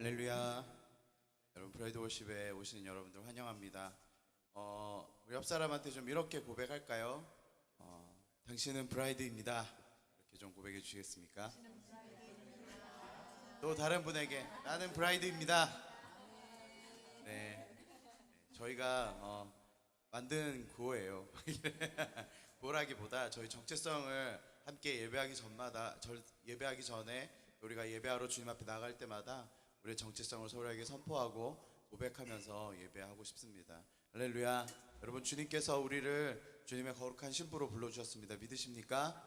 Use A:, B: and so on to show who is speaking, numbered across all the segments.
A: 할렐루야. 여러분 프라이드 워십에 오신 여러분들 환영합니다. 우리 옆 사람한테 좀 이렇게 고백할까요? 당신은 브라이드입니다. 이렇게 좀 고백해 주시겠습니까? 또 다른 분에게 나는 브라이드입니다. 네, 저희가 만든 구호예요. 구호라기보다 저희 정체성을 함께 예배하기 전에 우리가 예배하러 주님 앞에 나갈 때마다 우리의 정체성을 서로에게 선포하고 고백하면서 예배하고 싶습니다. 할렐루야. 여러분, 주님께서 우리를 주님의 거룩한 신부로 불러주셨습니다. 믿으십니까?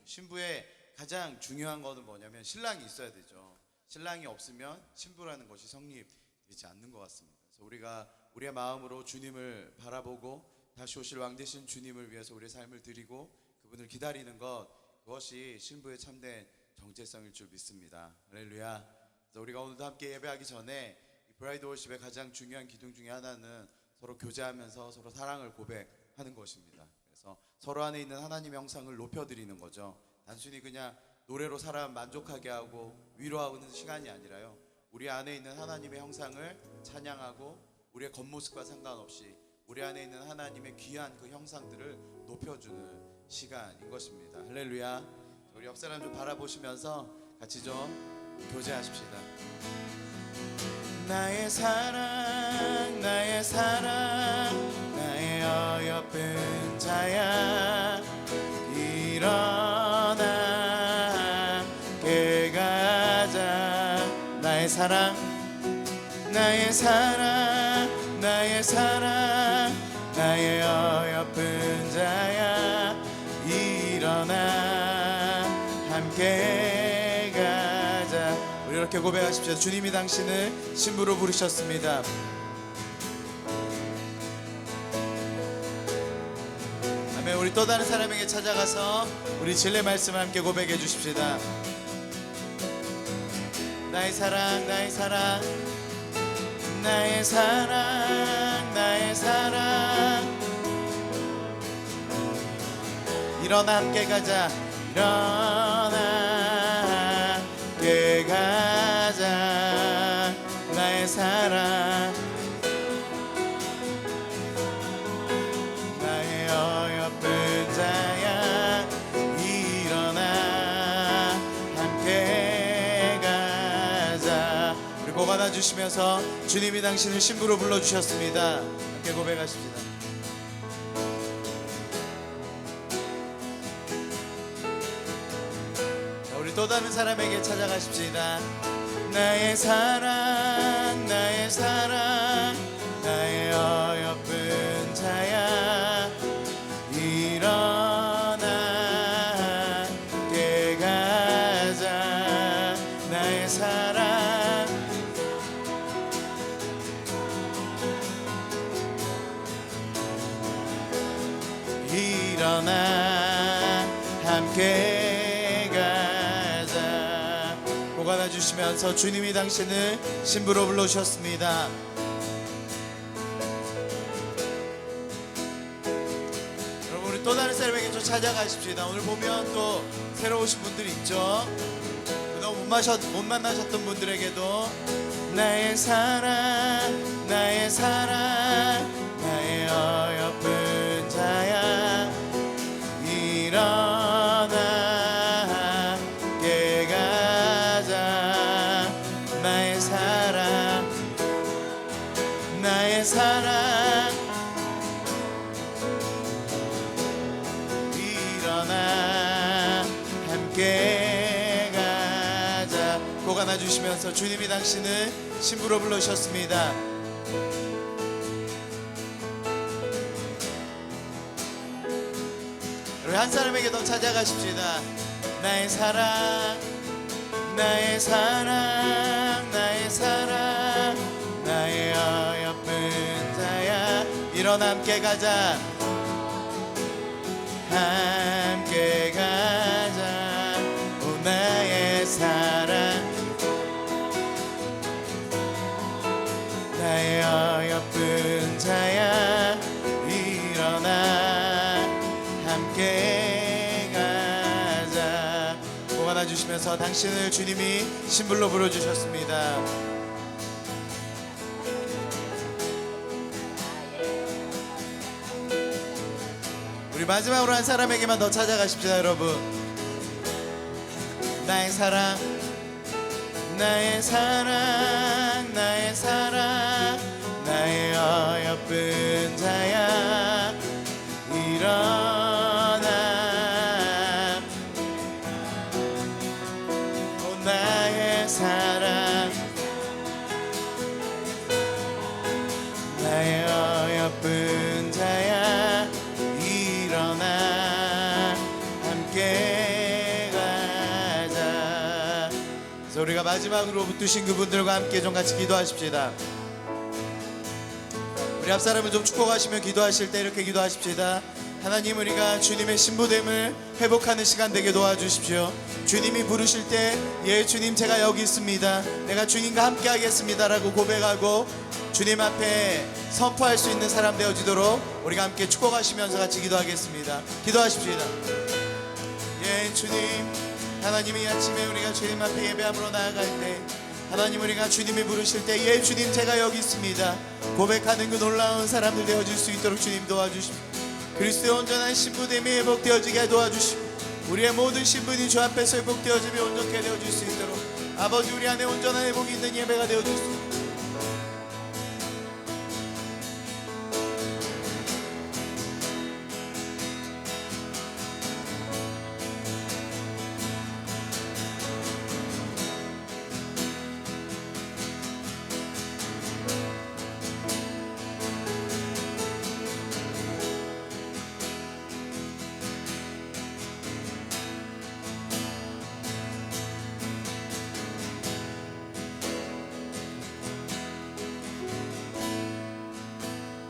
A: 신부의 가장 중요한 것은 뭐냐면 신랑이 있어야 되죠. 신랑이 없으면 신부라는 것이 성립되지 않는 것 같습니다. 그래서 우리가 우리의 마음으로 주님을 바라보고 다시 오실 왕 되신 주님을 위해서 우리의 삶을 드리고 그분을 기다리는 것, 그것이 신부의 참된 정체성일 줄 믿습니다. 할렐루야. 우리가 오늘도 함께 예배하기 전에 이 브라이드 월십의 가장 중요한 기둥 중에 하나는 서로 교제하면서 서로 사랑을 고백하는 것입니다. 그래서 서로 안에 있는 하나님의 형상을 높여드리는 거죠. 단순히 그냥 노래로 사람 만족하게 하고 위로하는 시간이 아니라요, 우리 안에 있는 하나님의 형상을 찬양하고 우리의 겉모습과 상관없이 우리 안에 있는 하나님의 귀한 그 형상들을 높여주는 시간인 것입니다. 할렐루야. 우리 옆 사람 좀 바라보시면서 같이 좀 교제하십시다. 나의 사랑, 나의 사랑, 나의 어여쁜 자야, 일어나 함께 가자. 나의 사랑, 나의 사랑, 나의 사랑, 나의 어여쁜 자야, 일어나 함께 가자. 우리 이렇게 고백하십시오. 주님이 당신을 신부로 부르셨습니다. 아멘. 우리 또 다른 사람에게 찾아가서 우리 진리 말씀을 함께 고백해 주십시다. 나의 사랑, 나의 사랑, 나의 사랑, 나의 사랑, 일어나 함께 가자. 일어나 함께 가자. 나의 사랑, 나의 어여쁜 자야, 일어나 함께 가자. 우리 목 안아주시면서 주님이 당신을 신부로 불러주셨습니다. 함께 고백하십니다. 또 다른 사람에게 찾아가십시다. 나의 사랑, 나의 사랑, 나의 어여쁜 자야, 일어나 함께 가자. 나의 사랑, 일어나 함께 안아주시면서 주님이 당신을 신부로 불러주셨습니다. 여러분, 우리 또 다른 사람에게 좀 찾아가십시다. 오늘 보면 또 새로 오신 분들이 있죠. 너무 못 만나셨던 분들에게도 나의 사랑, 나의 사랑, 나의 어여쁜 자야, 일어나 나의 사랑, 일어나 함께 가자. 꼭 안아주시면서 주님이 당신을 신부로 불러주셨습니다. 우리 한 사람에게 더 찾아가십시다. 나의 사랑, 나의 사랑, 나의 사랑, 나의 어여쁜 자야, 일어나 함께 가자. 함께 가자. 오 나의 사랑, 나의 어여쁜 자야, 일어나 함께 가자. 목 안아주시면서 당신을 주님이 신부로 부르주셨습니다. 우리 마지막으로 한 사람에게만 더 찾아가십시다 여러분. 나의 사랑, 나의 사랑, 나의 사랑, 나의 어여쁜 자야 일어나. 오 나의 사랑, 나의 어여쁜 자야 일어나. 함께 가자. 그래서 우리가 마지막으로 붙으신 그분들과 함께 좀 같이 기도하십시다. 우리 앞사람을 좀 축복하시며 기도하실 때 이렇게 기도하십시다. 하나님, 우리가 주님의 신부됨을 회복하는 시간 되게 도와주십시오. 주님이 부르실 때 예 주님 제가 여기 있습니다, 내가 주님과 함께 하겠습니다 라고 고백하고 주님 앞에 선포할 수 있는 사람 되어지도록 우리가 함께 축복하시면서 같이 기도하겠습니다. 기도하십시다. 예 주님, 하나님 이 아침에 우리가 주님 앞에 예배함으로 나아갈 때 하나님, 우리가 주님이 부르실 때 예 주님 제가 여기 있습니다 고백하는 그 놀라운 사람들 되어질 수 있도록 주님 도와주십시오. 그리스도의 온전한 신부됨이 회복되어지게 도와주시고 우리의 모든 신분이 주 앞에서 회복되어지며 온전케 되어질 수 있도록 아버지, 우리 안에 온전한 회복이 있는 예배가 되어질 수 있도록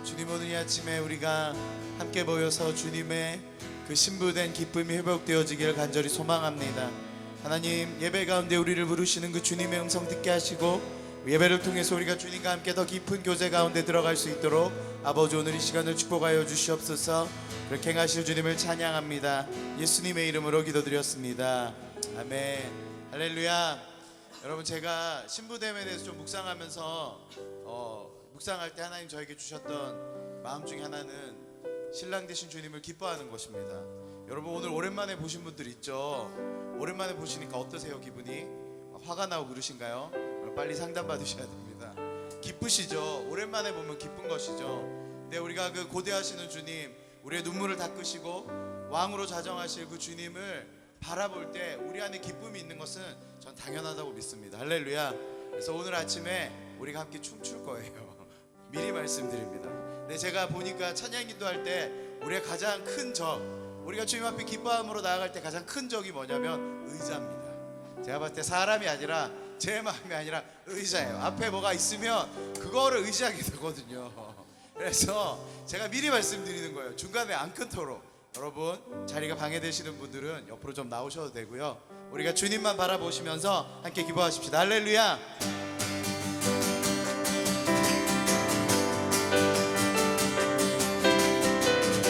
A: 주님, 오늘 이 아침에 우리가 함께 모여서 주님의 그 신부된 기쁨이 회복되어지기를 간절히 소망합니다. 하나님, 예배 가운데 우리를 부르시는 그 주님의 음성 듣게 하시고 예배를 통해서 우리가 주님과 함께 더 깊은 교제 가운데 들어갈 수 있도록 아버지 오늘 이 시간을 축복하여 주시옵소서. 그렇게 행하실 주님을 찬양합니다. 예수님의 이름으로 기도드렸습니다. 아멘. 할렐루야. 여러분, 제가 신부됨에 대해서 좀 묵상하면서 묵상할 때 하나님 저에게 주셨던 마음 중에 하나는 신랑 되신 주님을 기뻐하는 것입니다. 여러분, 오늘 오랜만에 보신 분들 있죠? 오랜만에 보시니까 어떠세요? 기분이? 화가 나고 그러신가요? 빨리 상담 받으셔야 됩니다. 기쁘시죠? 오랜만에 보면 기쁜 것이죠. 근데 우리가 그 고대하시는 주님, 우리의 눈물을 닦으시고 왕으로 자정하실 그 주님을 바라볼 때 우리 안에 기쁨이 있는 것은 전 당연하다고 믿습니다. 할렐루야. 그래서 오늘 아침에 우리가 함께 춤출 거예요. 미리 말씀드립니다. 근데 제가 보니까 찬양 기도할 때 우리의 가장 큰 적, 우리가 주님 앞에 기뻐함으로 나아갈 때 가장 큰 적이 뭐냐면 의자입니다. 제가 봤을 때 사람이 아니라, 제 마음이 아니라 의자예요. 앞에 뭐가 있으면 그거를 의지하게 되거든요. 그래서 제가 미리 말씀드리는 거예요. 중간에 안 끊도록. 여러분, 자리가 방해되시는 분들은 옆으로 좀 나오셔도 되고요. 우리가 주님만 바라보시면서 함께 기뻐하십시다. 할렐루야.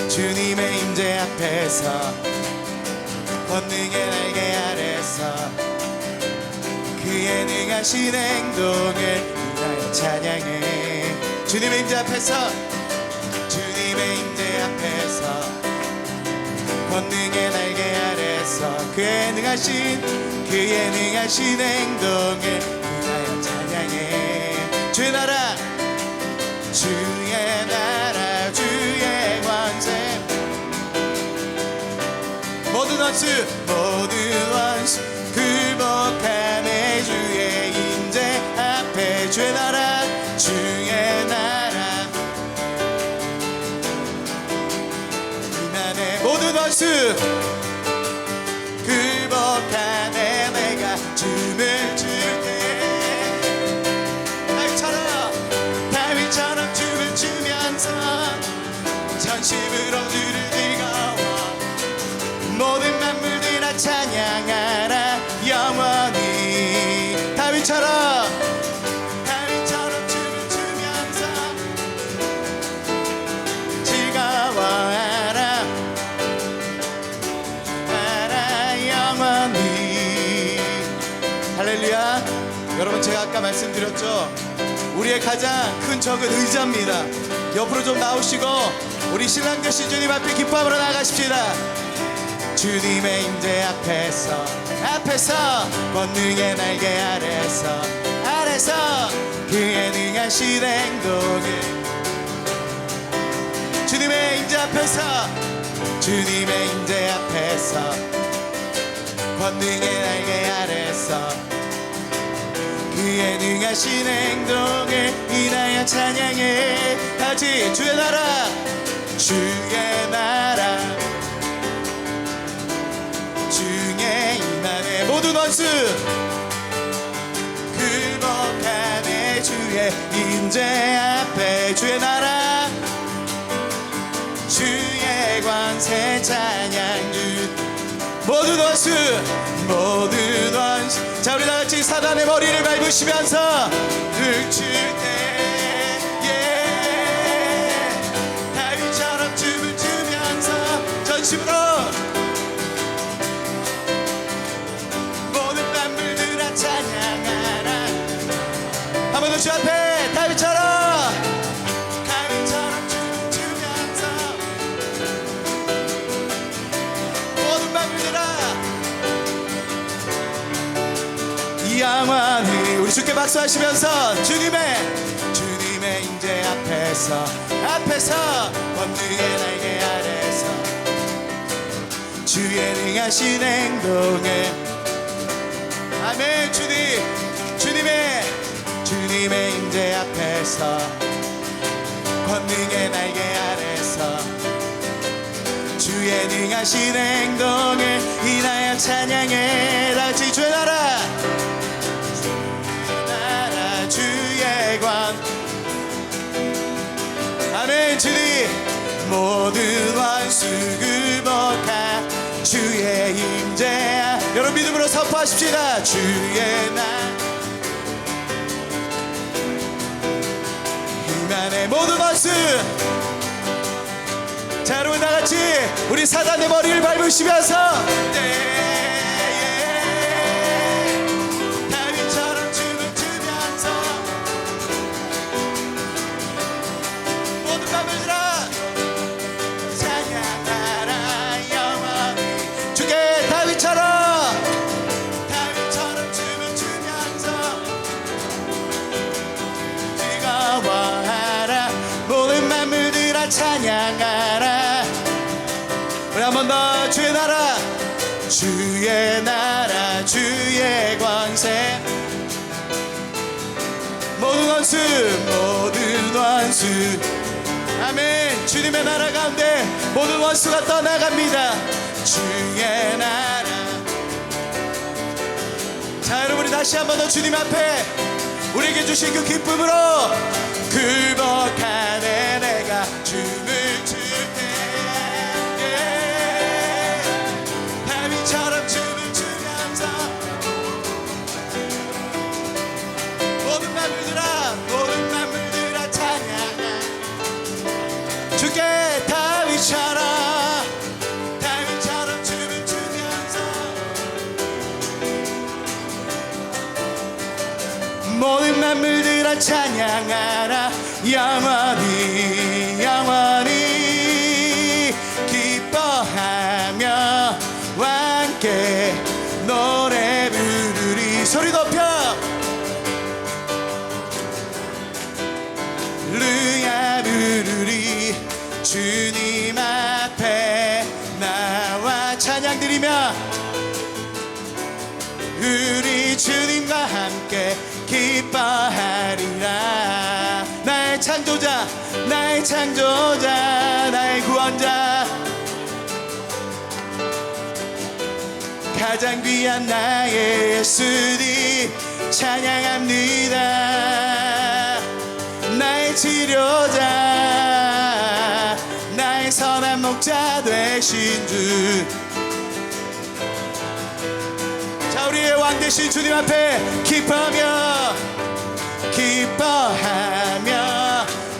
A: 주님의 임재 앞에서 권능의 날개 아래서 그의 능하신 행동을 인하여 찬양해. 주님의 임재 앞에서, 주님의 임재 앞에서 권능의 날개 아래서 그의 능하신 행동을 인하여 찬양해. 주의 나라, 주의 나라, 주의 권세, 모든 원수 굴복하네. 주의 임재 앞에 주의 나라, 주의 나라 임하네. 모든 원수 굴복하네. 내가 춤을 출때 다윗처럼 춤을 추면서 전심으로 주를 즐거워 모든 만물들아 찬양하라 영원히. 다윗처럼 춤을 추면서 즐거워하라 영원히. 할렐루야. 여러분, 제가 아까 말씀드렸죠? 우리의 가장 큰 적은 의자입니다. 옆으로 좀 나오시고 우리 신랑 되신 주님 앞에 기뻐함으로 나가십시다. 주님의 임재 앞에서 권능의 날개 아래서 그의 능하신 행동을 주님의 임재 앞에서 권능의 날개 아래서 그의 능하신 행동을 인하여 찬양해. 다같이 주의 나라 주의 임하네. 모든 원수 굴복하네. 주의 임재 앞에 주의 나라 주의 관세 찬양 모든 원수 자 우리 다같이 사단의 머리를 밟으시면서 춤출 때 다윗처럼 춤을 추면서 전심으로 모든 만물들아 찬양하라. 한 번 더 주 앞에 다윗처럼 춤을 추면서 모든 만물들아 영원히 우리 주께 박수하시면서 주님의 임재 앞에서 권능의 날개 아래서 주의 능하신 행동을 아멘. 주님의 임재 앞에서 권능의 날개 아래서 주의 능하신 행동을 인하여 찬양해. 다같이 주의 나라 주의 관 아멘. 주님 모든 원수 굴복하 주의 임재 여러분 믿음으로 선포하십시다. 주의 날 임하네. 모든 원수 자 여러분 다같이 우리 사단의 머리를 밟으시면서 다윗처럼 춤을 추면서 모든 만물들아 찬양하라 영원히 주께 다윗처럼 춤을 추면서 즐거워하라. 모든 만물들아 찬양하라. 우리 한 번 더 주의 나라 주의 권세 모든 원수 아멘. 주님의 나라 가운데 모든 원수가 떠나갑니다. 주의 나라 자 여러분이 다시 한 번 더 주님 앞에 우리에게 주신 그 기쁨으로 굴복하네. 내가 춤을 출때 다윗처럼 춤을 추면서 모든 만물들아 찬양하 주께 다윗처럼 춤을 추면서 모든 만물들아 찬양하라. 영원히 기뻐하며 함께 노래 부르리. 소리 높여 루야 부르리. 주님 앞에 나와 찬양 드리며 우리 주님과 함께 기뻐하리라. 나의 창조자 나의 구원자 가장 귀한 나의 예수님 찬양합니다. 나의 치료자 나의 선한 목자 되신 주. 자 우리의 왕 되신 주님 앞에 기뻐하며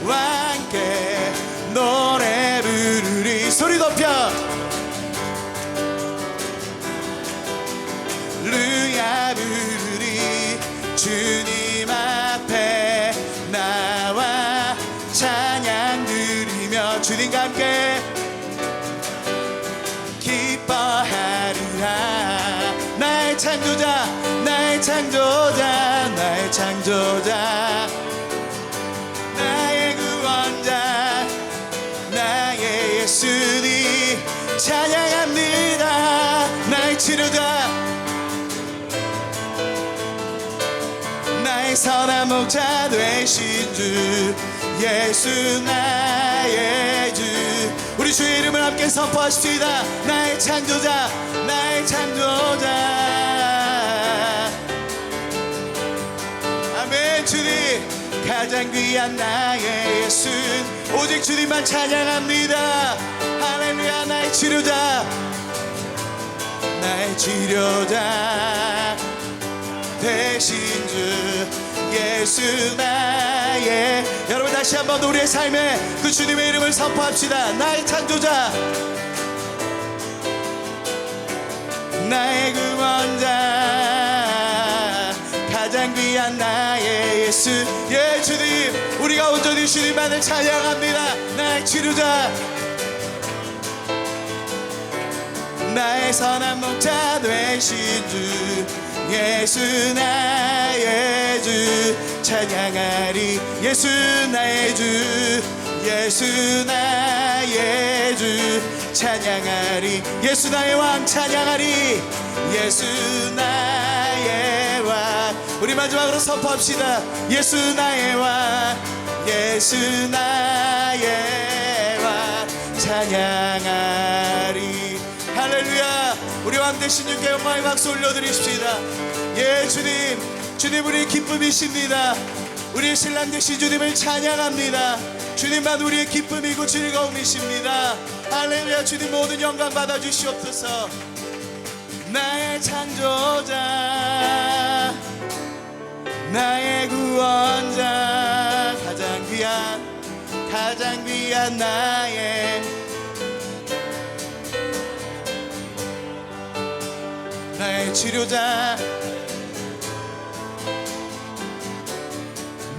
A: 함께 노래 부르리. 소리 높여 루야 부르리. 주님 앞에 나와 찬양 창조자, 나의 창조자, 나의 창조자, 나의 구원자, 나의 예수님 찬양합니다. 나의 치료자, 나의 선한 목자 되신 주 예수 나의 주. 우리 주의 이름을 함께 선포하십시다. 나의 창조자, 나의 창조자. 아멘. 주님 가장 귀한 나의 예수, 오직 주님만 찬양합니다. 할렐루야. 나의 치료자, 나의 치료자 되신 주 예수 나의. 여러분 다시 한번 우리의 삶에 그 주님의 이름을 선포합시다. 나의 창조자, 나의 구원자, 가장 귀한 나의 예수. 예 주님, 우리가 온전히 주님만을 찬양합니다. 나의 치료자, 나의 선한 목자 되신 주 예수 나의 주 찬양하리. 예수 나의 주, 예수 나의 주 찬양하리. 예수 나의 왕 찬양하리. 예수 나의 왕. 우리 마지막으로 선포합시다. 예수 나의 왕, 예수 나의 왕 찬양하리. 할렐루야. 우리 왕 되신 주께 영광의 박수 올려드리십시다. 예 주님, 주님 우리의 기쁨이십니다. 우리의 신랑 되신 주님을 찬양합니다. 주님만 우리의 기쁨이고 즐거움이십니다. 할렐루야. 주님 모든 영광 받아주시옵소서. 나의 창조자, 나의 구원자, 가장 귀한 나의 치료자,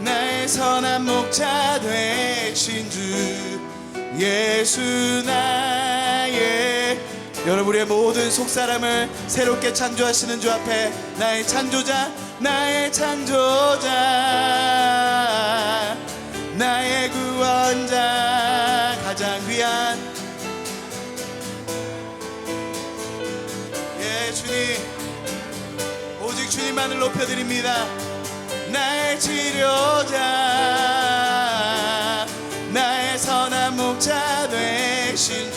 A: 나의 선한 목자 되신 주 예수 나의. 여러분 우리의 모든 속사람을 새롭게 창조하시는 주 앞에 나의 창조자, 나의 창조자, 나의 구원자, 가장 귀한 예 주님, 오직 주님만을 높여드립니다. 나의 치료자, 나의 선한 목자 되신 주.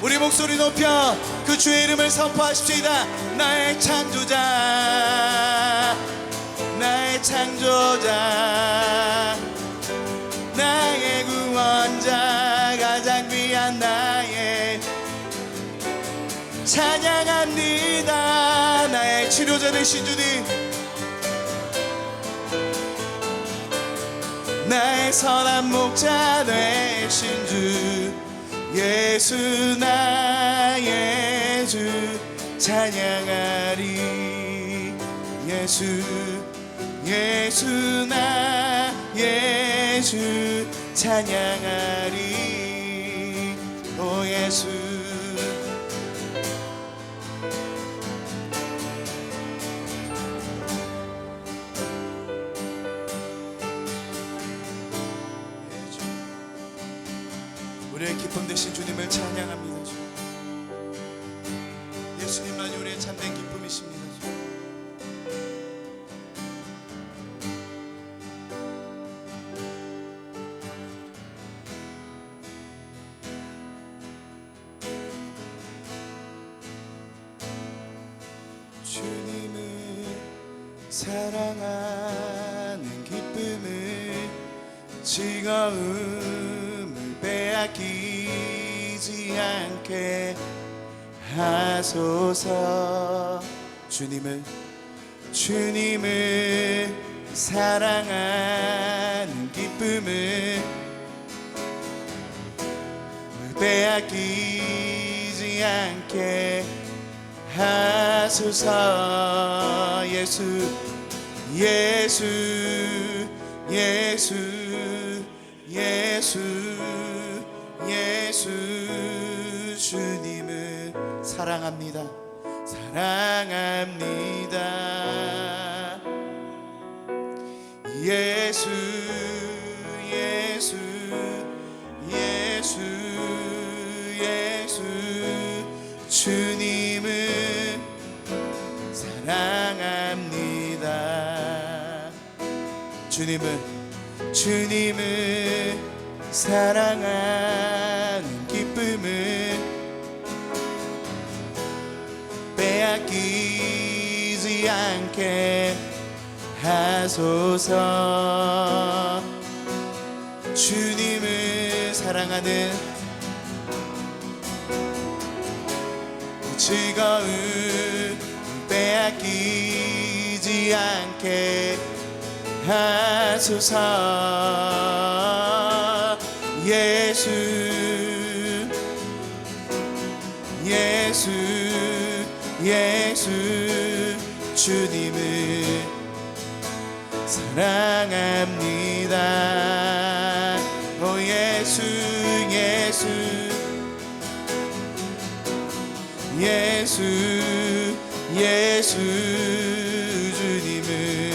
A: 우리 목소리 높여 그 주의 이름을 선포하십시다. 나의 창조자, 나의 창조자, 나의 구원자, 가장 귀한 나의 찬양합니다. 나의 치료자 되신 주님, 나의 선한 목자 되신 주 예수 나의 주 찬양하리. 예수, 예수 나의 주 찬양하리. 오 예수. 우리의 기쁨 되신 주님을 찬양합니다. 주. 예수님만이 우리의 참된 기쁨이십니다. 주. 주님을 사랑하는 기쁨을, 즐거움을 빼앗기지 않게 하소서. 주님을 사랑하는 기쁨을 빼앗기지 않게 하소서. 예수, 예수, 예수, 예수, 예수. 주님을 사랑합니다. 사랑합니다. 예수 예수 예수 예수 주님을 사랑합니다. 주님을 사랑하는 기쁨을 빼앗기지 않게 하소서. 주님을 사랑하는 즐거움 빼앗기지 않게 하소서. 예수 예수 예수 주님을 사랑합니다. 오 예수 예수 예수 예수 주님을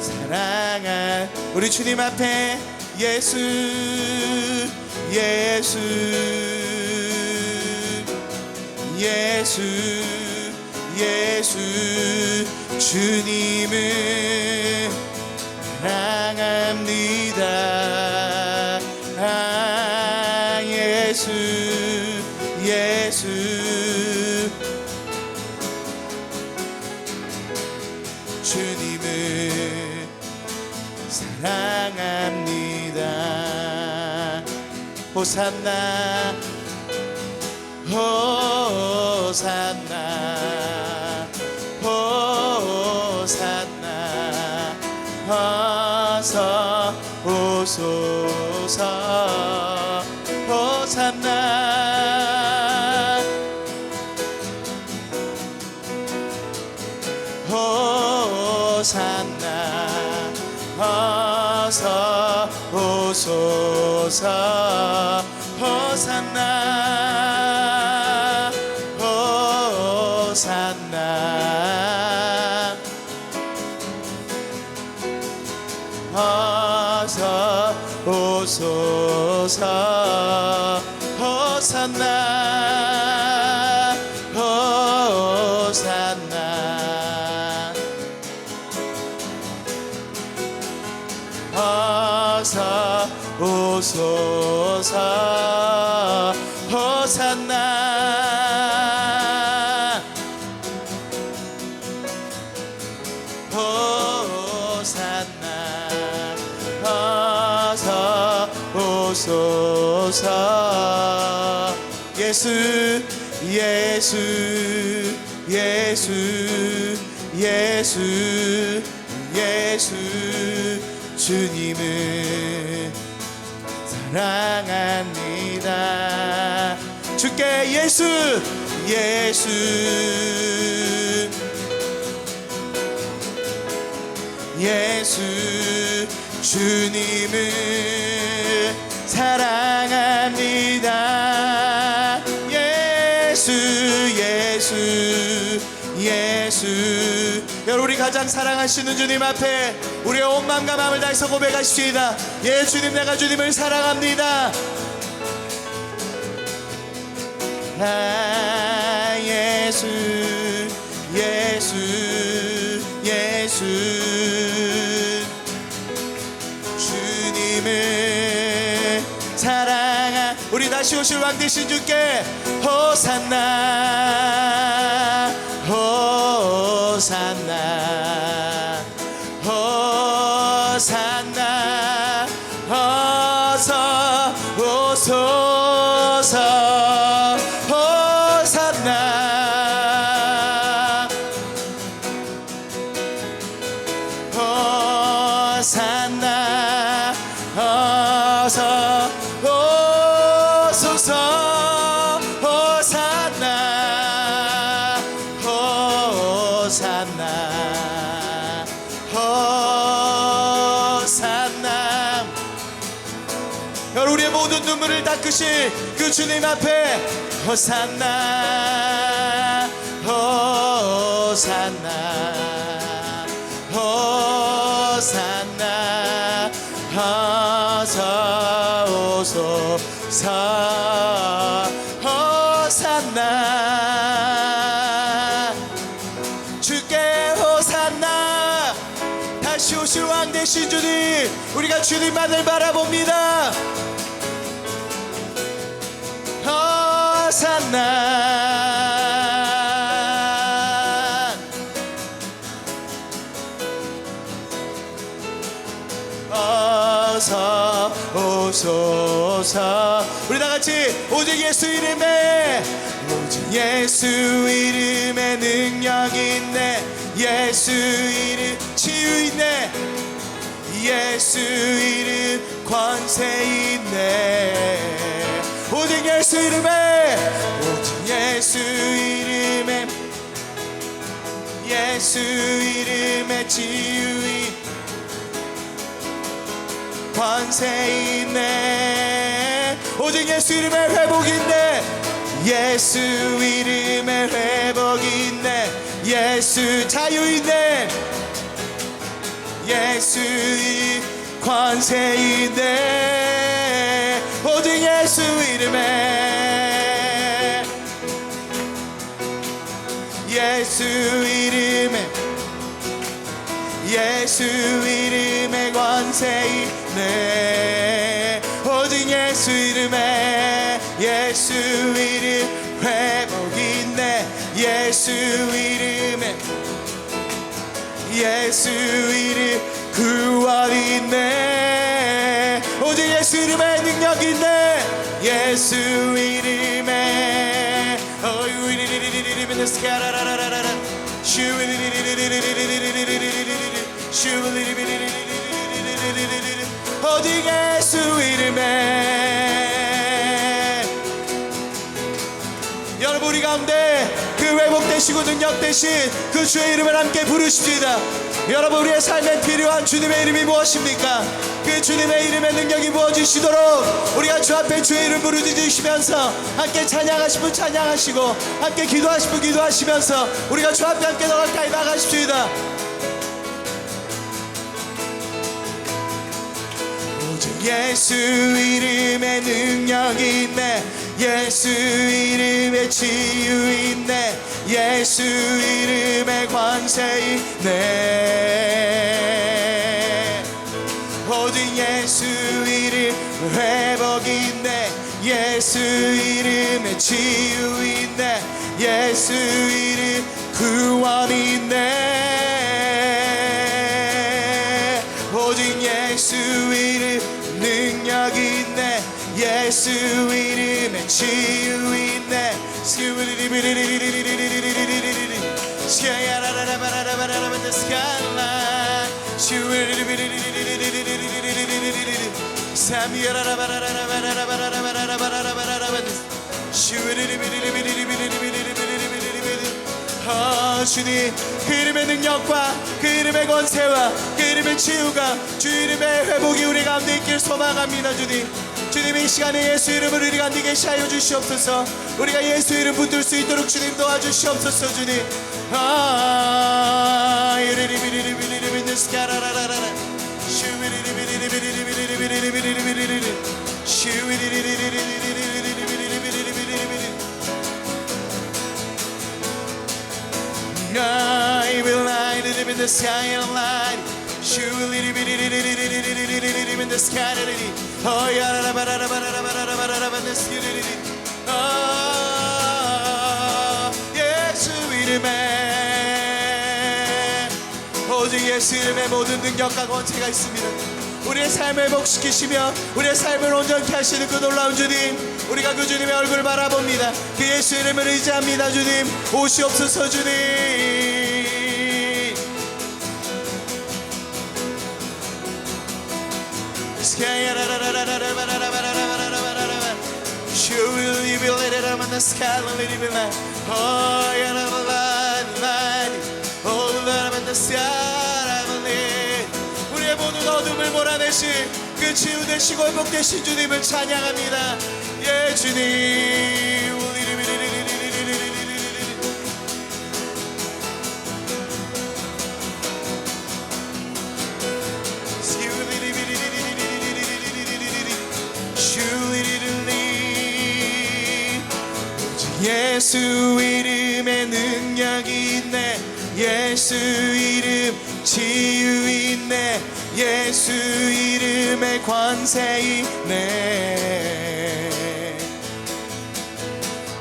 A: 사랑한 우리 주님 앞에 예수 예수 예수 예수 주님을 사랑합니다. 아, 예수 예수 주님을 사랑합니다. 호산나 호산나 호산나 어서 오소서. 호산나 호산나 어서 오소서. 호산나 호산나 어서 오소서. 호산나 호산나 어서 오소서. 호산나 호산나 어서 오소서. 예수 예수 예수 예수 예수 주님을 사랑합니다. 주께 예수 예수 예수 주님을 사랑합니다. 예수 예수 예수. 여러분 우리 가장 사랑하시는 주님 앞에 우리의 온 마음과 마음을 다해서 고백하십시다. 예 주님 내가 주님을 사랑합니다. 아 예수 예수 예수 주님을 사랑하 우리 다시 오실 왕 되신 주께 호산나 호산나 호산나 어서 오소서. 호산나 호산나 어서 오소서. 호산나 호산나 호산나. 여러분 우리의 모든 눈물 눈물을 닦으실 그 주님 앞에 호산나 호산나 호산나 어서 오소서 호산나 주께 호산나 다시 오실 왕 되신 주님 우리가 주님만을 바라봅니다. 호산나 어서 오소서 우리 다같이 오직 예수 이름에 오직 예수 이름에 능력 있네 예수 이름 치유 있네 예수 이름 권세 있네 오직 예수 이름에 오직 예수 이름에 예수 이름에 치유 있네 권세 있네 오직 예수 이름에 회복 있네 예수 이름에 회복 있네 예수 자유 있네 예수 권세 있네 오직 예수 이름에 예수 이름에 예수 이름에 권세 있네 오직 예수 이름에 예수 이름 회복 있네 예수 이름에 예수 이름 구원 있네 오직 예수 이름에 능력 있네 예수 이름에 오직 예수 이름에 여러분 우리 가운데 그 회복되시고 능력되신 그 주의 이름을 함께 부르십시다. 여러분 우리의 삶에 필요한 주님의 이름이 무엇입니까? 그 주님의 이름의 능력이 부어지시도록 우리가 주 앞에 주의 이름 부르짖으시면서 함께 찬양하실 분 찬양하시고 함께 기도하실 분 기도하시면서 우리가 주 앞에 함께 더 가까이 나가십시다. 오직 예수 이름에 능력이 있네 예수 이름에 치유 있네 예수 이름에 권세 있네 오직 예수 이름 회복 있네 예수 이름에 치유 있네 예수 이름 구원 있네 오직 예수 이름 능력이 있네 예수 이름에 치유 있네 주님 그 이름의 능력과 그 이름의 권세와 그 이름의 치유가 주 이름의 회복이 우리 가운데 있길 소망합니다. 주님 이 시간에 예수 이름을 우리가 니게 하여 주시옵소서. 우리가 예수 이름 붙들 수 있도록 주님 도와주시옵소서. 주님 I will light it in the sky and light in the sky. Oh yeah, 예수 이름에 오직 예수 이름에 모든 능력과 권세가 있습니다. 우리의 삶을 회복시키시며 우리의 삶을 온전케 하시는 그 놀라운 주님 우리가 그 주님의 얼굴을 바라봅니다. 그 예수 이름을 의지합니다. 주님 오시옵소서. 주님 우리의 모든 어둠을 몰아내시 그 치유되시고 회복되신 주님을 찬양합니다. 예 주님. 예수 이름에 능력이 있네. 예수 이름 치유 있네. 예수 이름에 권세 있네.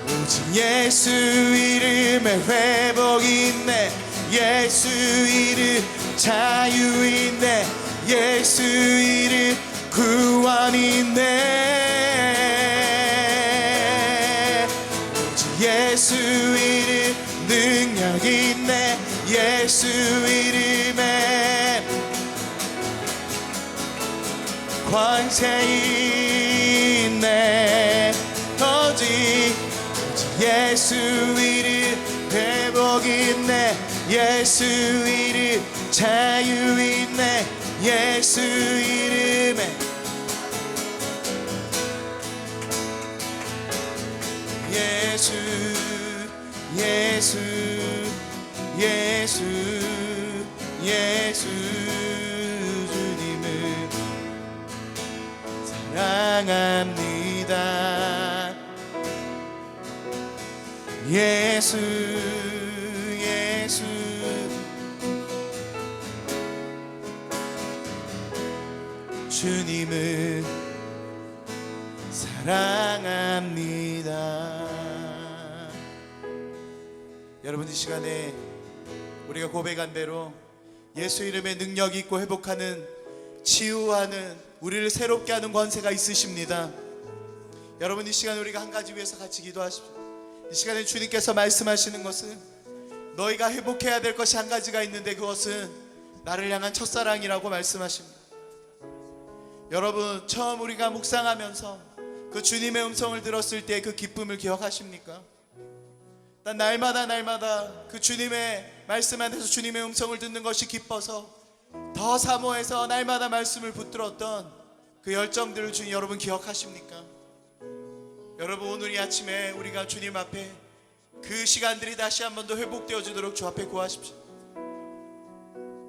A: 오직 예수 이름에 회복 있네. 예수 이름 자유 있네. 예수 이름 구원 있네. 예수 이름 능력 있네. 예수 이름에 권세 있네. 오직 예수 이름 회복 있네. 예수 이름 자유 있네. 예수 이름에 예수 예수 예수 예수 주님을 사랑합니다. 예수 예수 주님을 사랑합니다. 여러분 이 시간에 우리가 고백한 대로 예수 이름의 능력이 있고 회복하는 치유하는 우리를 새롭게 하는 권세가 있으십니다. 여러분 이 시간에 우리가 한 가지 위해서 같이 기도하십시오. 이 시간에 주님께서 말씀하시는 것은 너희가 회복해야 될 것이 한 가지가 있는데 그것은 나를 향한 첫사랑이라고 말씀하십니다. 여러분 처음 우리가 묵상하면서 그 주님의 음성을 들었을 때 그 기쁨을 기억하십니까? 난 날마다 그 주님의 말씀 안에서 주님의 음성을 듣는 것이 기뻐서 더 사모해서 날마다 말씀을 붙들었던 그 열정들을 주님 여러분 기억하십니까? 여러분 오늘 이 아침에 우리가 주님 앞에 그 시간들이 다시 한 번 더 회복되어지도록 주 앞에 구하십시오.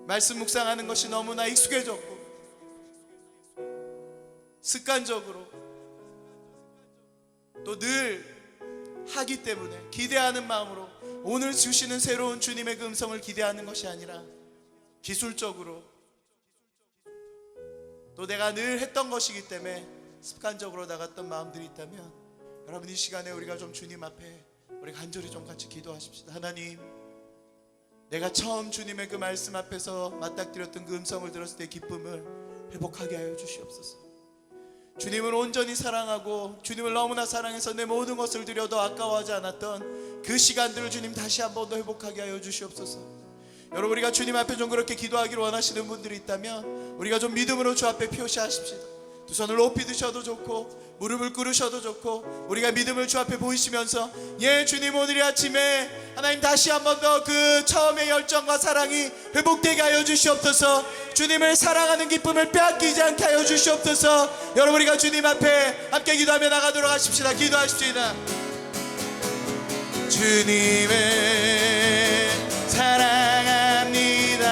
A: 말씀 묵상하는 것이 너무나 익숙해졌고 습관적으로 또 늘 하기 때문에 기대하는 마음으로 오늘 주시는 새로운 주님의 그 음성을 기대하는 것이 아니라 기술적으로 또 내가 늘 했던 것이기 때문에 습관적으로 나갔던 마음들이 있다면 여러분 이 시간에 우리가 좀 주님 앞에 우리 간절히 좀 같이 기도하십시다. 하나님, 내가 처음 주님의 그 말씀 앞에서 맞닥뜨렸던 그 음성을 들었을 때 기쁨을 회복하게 하여 주시옵소서. 주님을 온전히 사랑하고 주님을 너무나 사랑해서 내 모든 것을 드려도 아까워하지 않았던 그 시간들을 주님 다시 한 번 더 회복하게 하여 주시옵소서. 여러분 우리가 주님 앞에 좀 그렇게 기도하기를 원하시는 분들이 있다면 우리가 좀 믿음으로 주 앞에 표시하십시다. 두 손을 높이 드셔도 좋고 무릎을 꿇으셔도 좋고 우리가 믿음을 주 앞에 보이시면서 예 주님 오늘 이 아침에 하나님 다시 한 번 더 그 처음의 열정과 사랑이 회복되게 하여 주시옵소서. 주님을 사랑하는 기쁨을 빼앗기지 않게 하여 주시옵소서. 여러분 우리가 주님 앞에 함께 기도하며 나가도록 하십시다. 기도하십시다. 주님을 사랑합니다.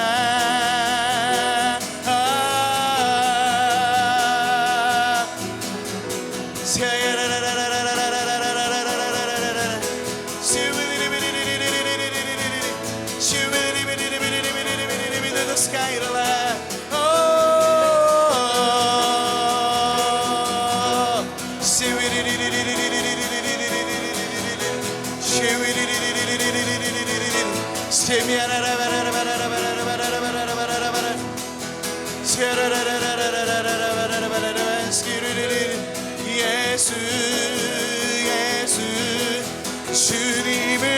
A: 예수 예수 주님을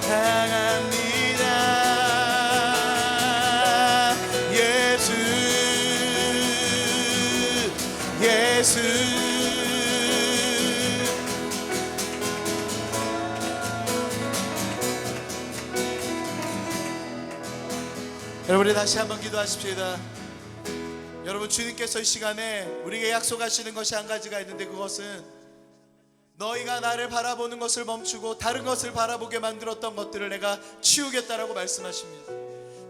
A: 사랑합니다. 예수 예수. 여러분, 우리 다시 한번 기도하십시다. 여러분, 주님께서 이 시간에 우리에게 약속하시는 것이 한 가지가 있는데, 그것은 너희가 나를 바라보는 것을 멈추고 다른 것을 바라보게 만들었던 것들을 내가 치우겠다라고 말씀하십니다.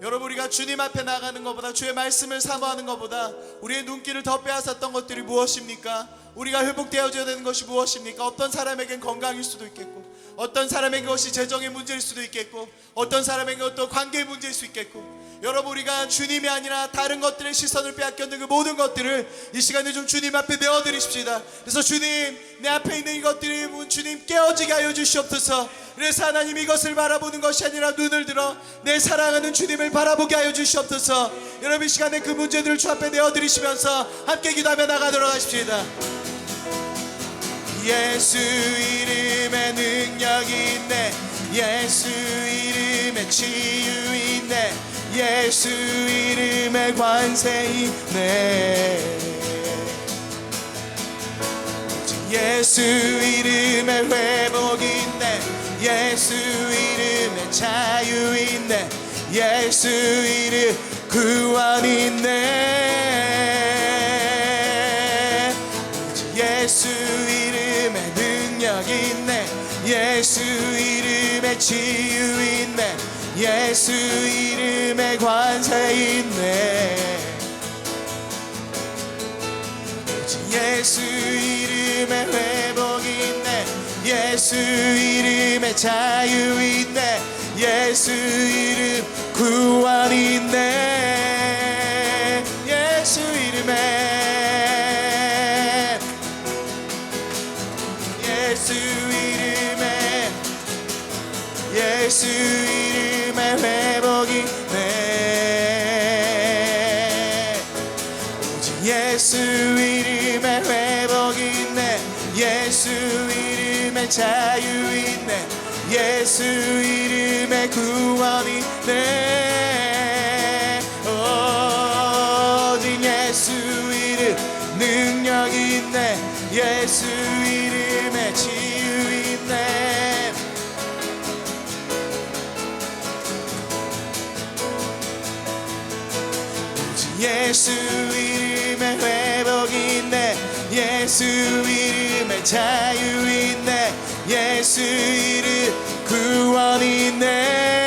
A: 여러분, 우리가 주님 앞에 나가는 것보다, 주의 말씀을 사모하는 것보다 우리의 눈길을 더 빼앗았던 것들이 무엇입니까? 우리가 회복되어져야 되는 것이 무엇입니까? 어떤 사람에겐 건강일 수도 있겠고, 어떤 사람에게 그것이 재정의 문제일 수도 있겠고, 어떤 사람에게 어떤 관계의 문제일 수 있겠고, 여러분, 우리가 주님이 아니라 다른 것들의 시선을 빼앗겼는 그 모든 것들을 이 시간에 좀 주님 앞에 내어드리십시다. 그래서 주님, 내 앞에 있는 이것들이 주님 깨어지게 하여 주시옵소서. 그래서 하나님, 이것을 바라보는 것이 아니라 눈을 들어 내 사랑하는 주님을 바라보게 하여 주시옵소서. 여러분, 이 시간에 그 문제들을 주 앞에 내어드리시면서 함께 기도하며 나가도록 하십시다. 예수 이름에 능력이 있네. 예수 이름에 치유 있네. 예수 이름에 관세 있네. 예수 이름에 회복 있네. 예수 이름에 자유 있네. 예수 이름 구원 있네. 예수 이름에 능력 있네. 예수 이름에 치유 있네. 예수 이름에 관세 있네. 예수 이름에 회복 있네. 예수 이름에 자유 있네. 예수 이름 구원 있네. 예수 이름에, 예수 이름에, 예수 이름에 회복 있네. 예수 이름에 회복 있네. 예수 이름에 자유 있네. 예수 이름에 구원 있네. 오직 예수 이름 능력 있네. 예수 이름에 치유 있네. 예수 이름에 회복 있네. 예수 이름에 자유 있네. 예수 이름 구원 있네.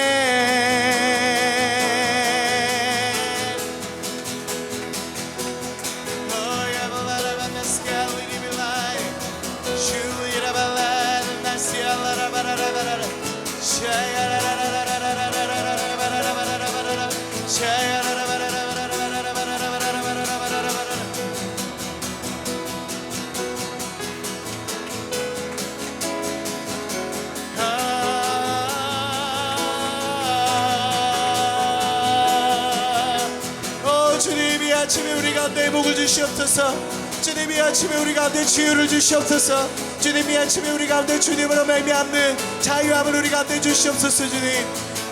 A: 주님이 아침에 우리 가운데 복을 주시옵소서. 주님이 아침에 우리 가운데 치유를 주시옵소서. 주님이 아침에 우리 가운데 주님으로 말미암는 자유함을 우리 가운데 주시옵소서.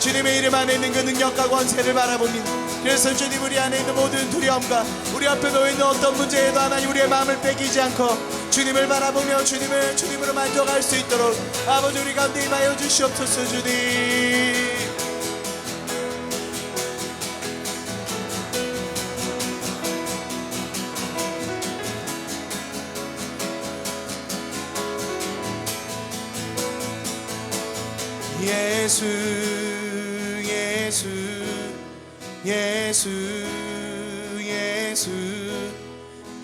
A: 주님의 이름 안에 있는 그 능력과 권세를 바라봅니다. 그래서 주님, 우리 안에 있는 모든 두려움과 우리 앞에 놓여있는 어떤 문제에도 하나님 우리의 마음을 빼기지 않고 주님을 바라보며 주님으로 만족할 수 있도록 아버지 우리 가운데 임하여 주시옵소서. 주님, 예수 예수 예수 예수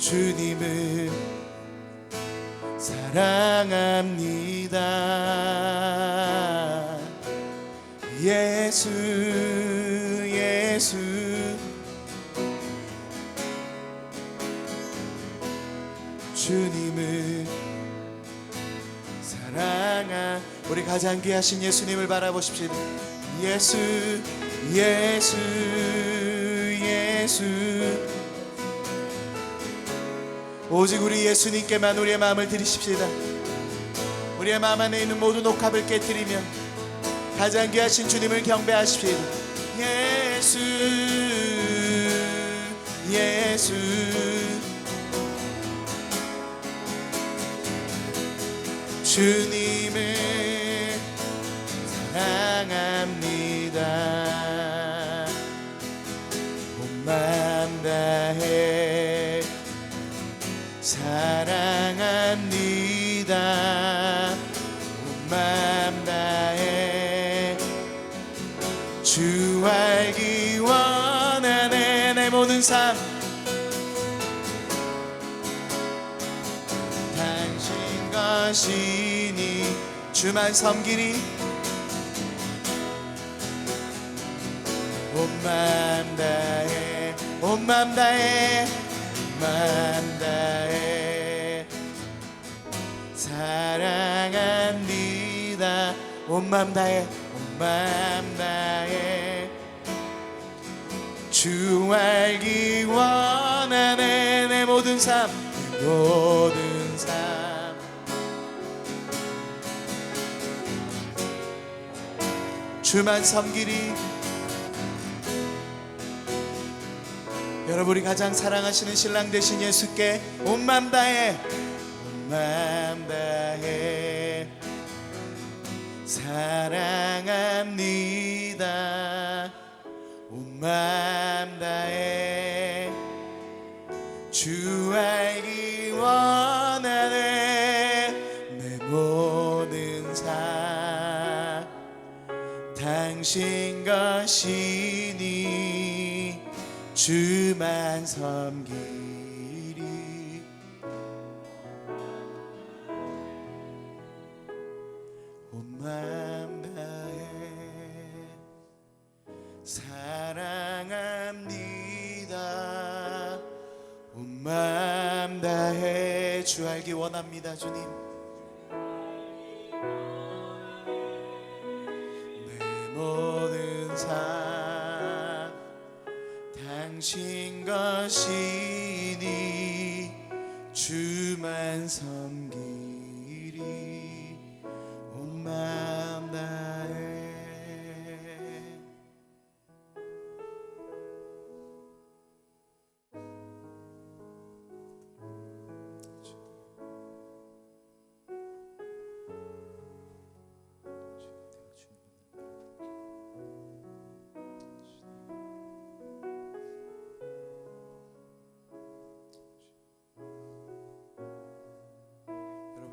A: 주님을 사랑합니다. 예수 예수 주님을 사랑합니다. 우리 가장 귀하신 예수님을 바라보십시오. 예수 예수 예수. 오직 우리 예수님께만 우리의 마음을 드리십시다. 우리의 마음 안에 있는 모든 옥합을 깨뜨리며 가장 귀하신 주님을 경배하십시다. 예수 예수. 주님을 사랑합니다. 온 마음 다해 사랑합니다. 온 마음 다해 주 알기 원하네. 내 모든 삶 당신 것이니 주만 섬기리. 온 마음 다해 온 마음 다해 온 마음 다해 사랑합니다. 온 마음 다해 온 마음 다해 주 알기 원하네. 내 모든 삶 내 모든 삶 주만 섬기리. 여러분, 우리 가장 사랑하시는 신랑 되신 예수께 온 마음 다해 온 마음 다해 사랑합니다. 온 마음 다해 주 알기 원하네. 내 모든 삶 당신 것이니 주만 섬기리. 온 마음 다해 사랑합니다. 온 마음 다해 주 알기 원합니다. 주님 내 모든 삶 당신 것이니 주만 섬기리. 온 마음 다해.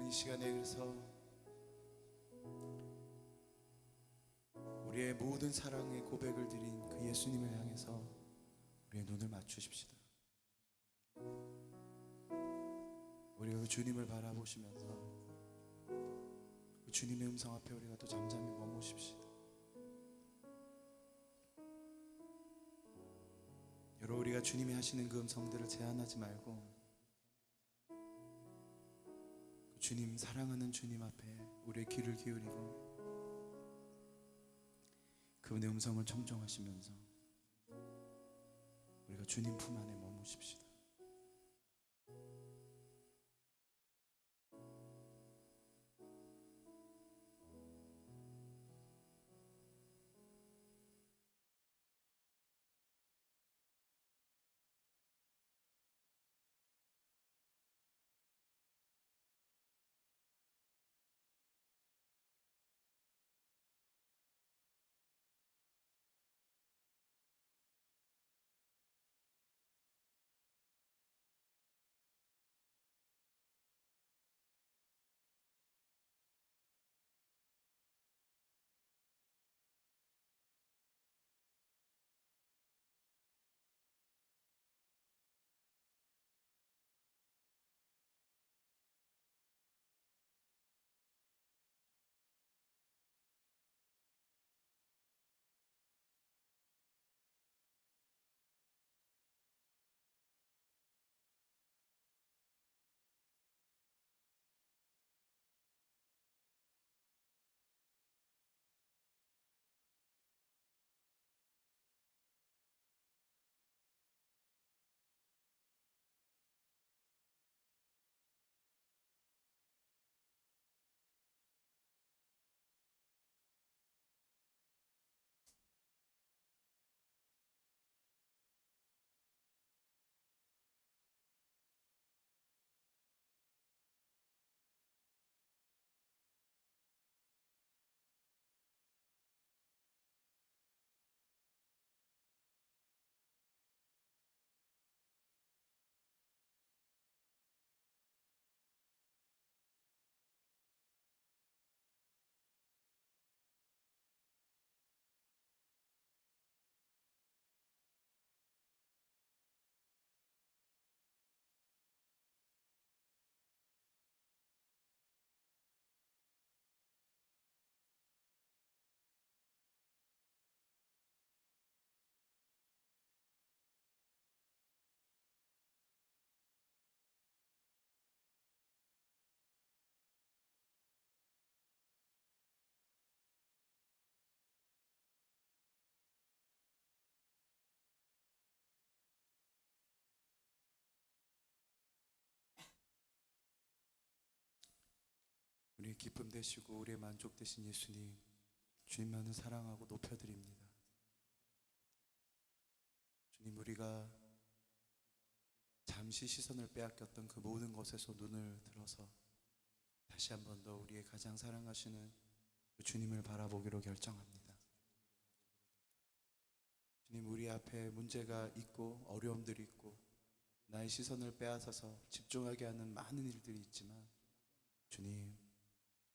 A: 이 시간에 그래서 우리의 모든 사랑의 고백을 드린 그 예수님을 향해서 우리의 눈을 맞추십시다. 우리가 그 주님을 바라보시면서 그 주님의 음성 앞에 우리가 또 잠잠히 머무십시다. 여러분, 우리가 주님이 하시는 그 음성들을 제한하지 말고 주님, 사랑하는 주님 앞에 우리의 귀를 기울이고 그분의 음성을 청정하시면서 우리가 주님 품 안에 머무십시다. 기쁨 되시고 우리의 만족 되신 예수님, 주님만을 사랑하고 높여드립니다. 주님, 우리가 잠시 시선을 빼앗겼던 그 모든 것에서 눈을 들어서 다시 한 번 더 우리의 가장 사랑하시는 그 주님을 바라보기로 결정합니다. 주님, 우리 앞에 문제가 있고 어려움들이 있고 나의 시선을 빼앗아서 집중하게 하는 많은 일들이 있지만, 주님,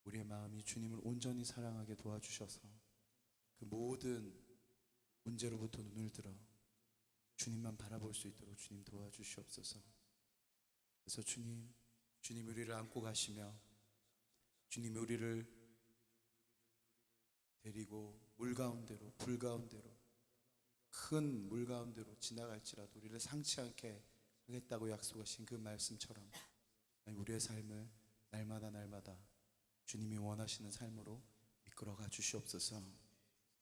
A: 우리의 마음이 주님을 온전히 사랑하게 도와주셔서 그 모든 문제로부터 눈을 들어 주님만 바라볼 수 있도록 주님 도와주시옵소서. 그래서 주님 우리를 안고 가시며 주님 우리를 데리고 물 가운데로, 불 가운데로, 큰 물 가운데로 지나갈지라도 우리를 상치 않게 하겠다고 약속하신 그 말씀처럼 우리의 삶을 날마다 주님이 원하시는 삶으로 이끌어가 주시옵소서.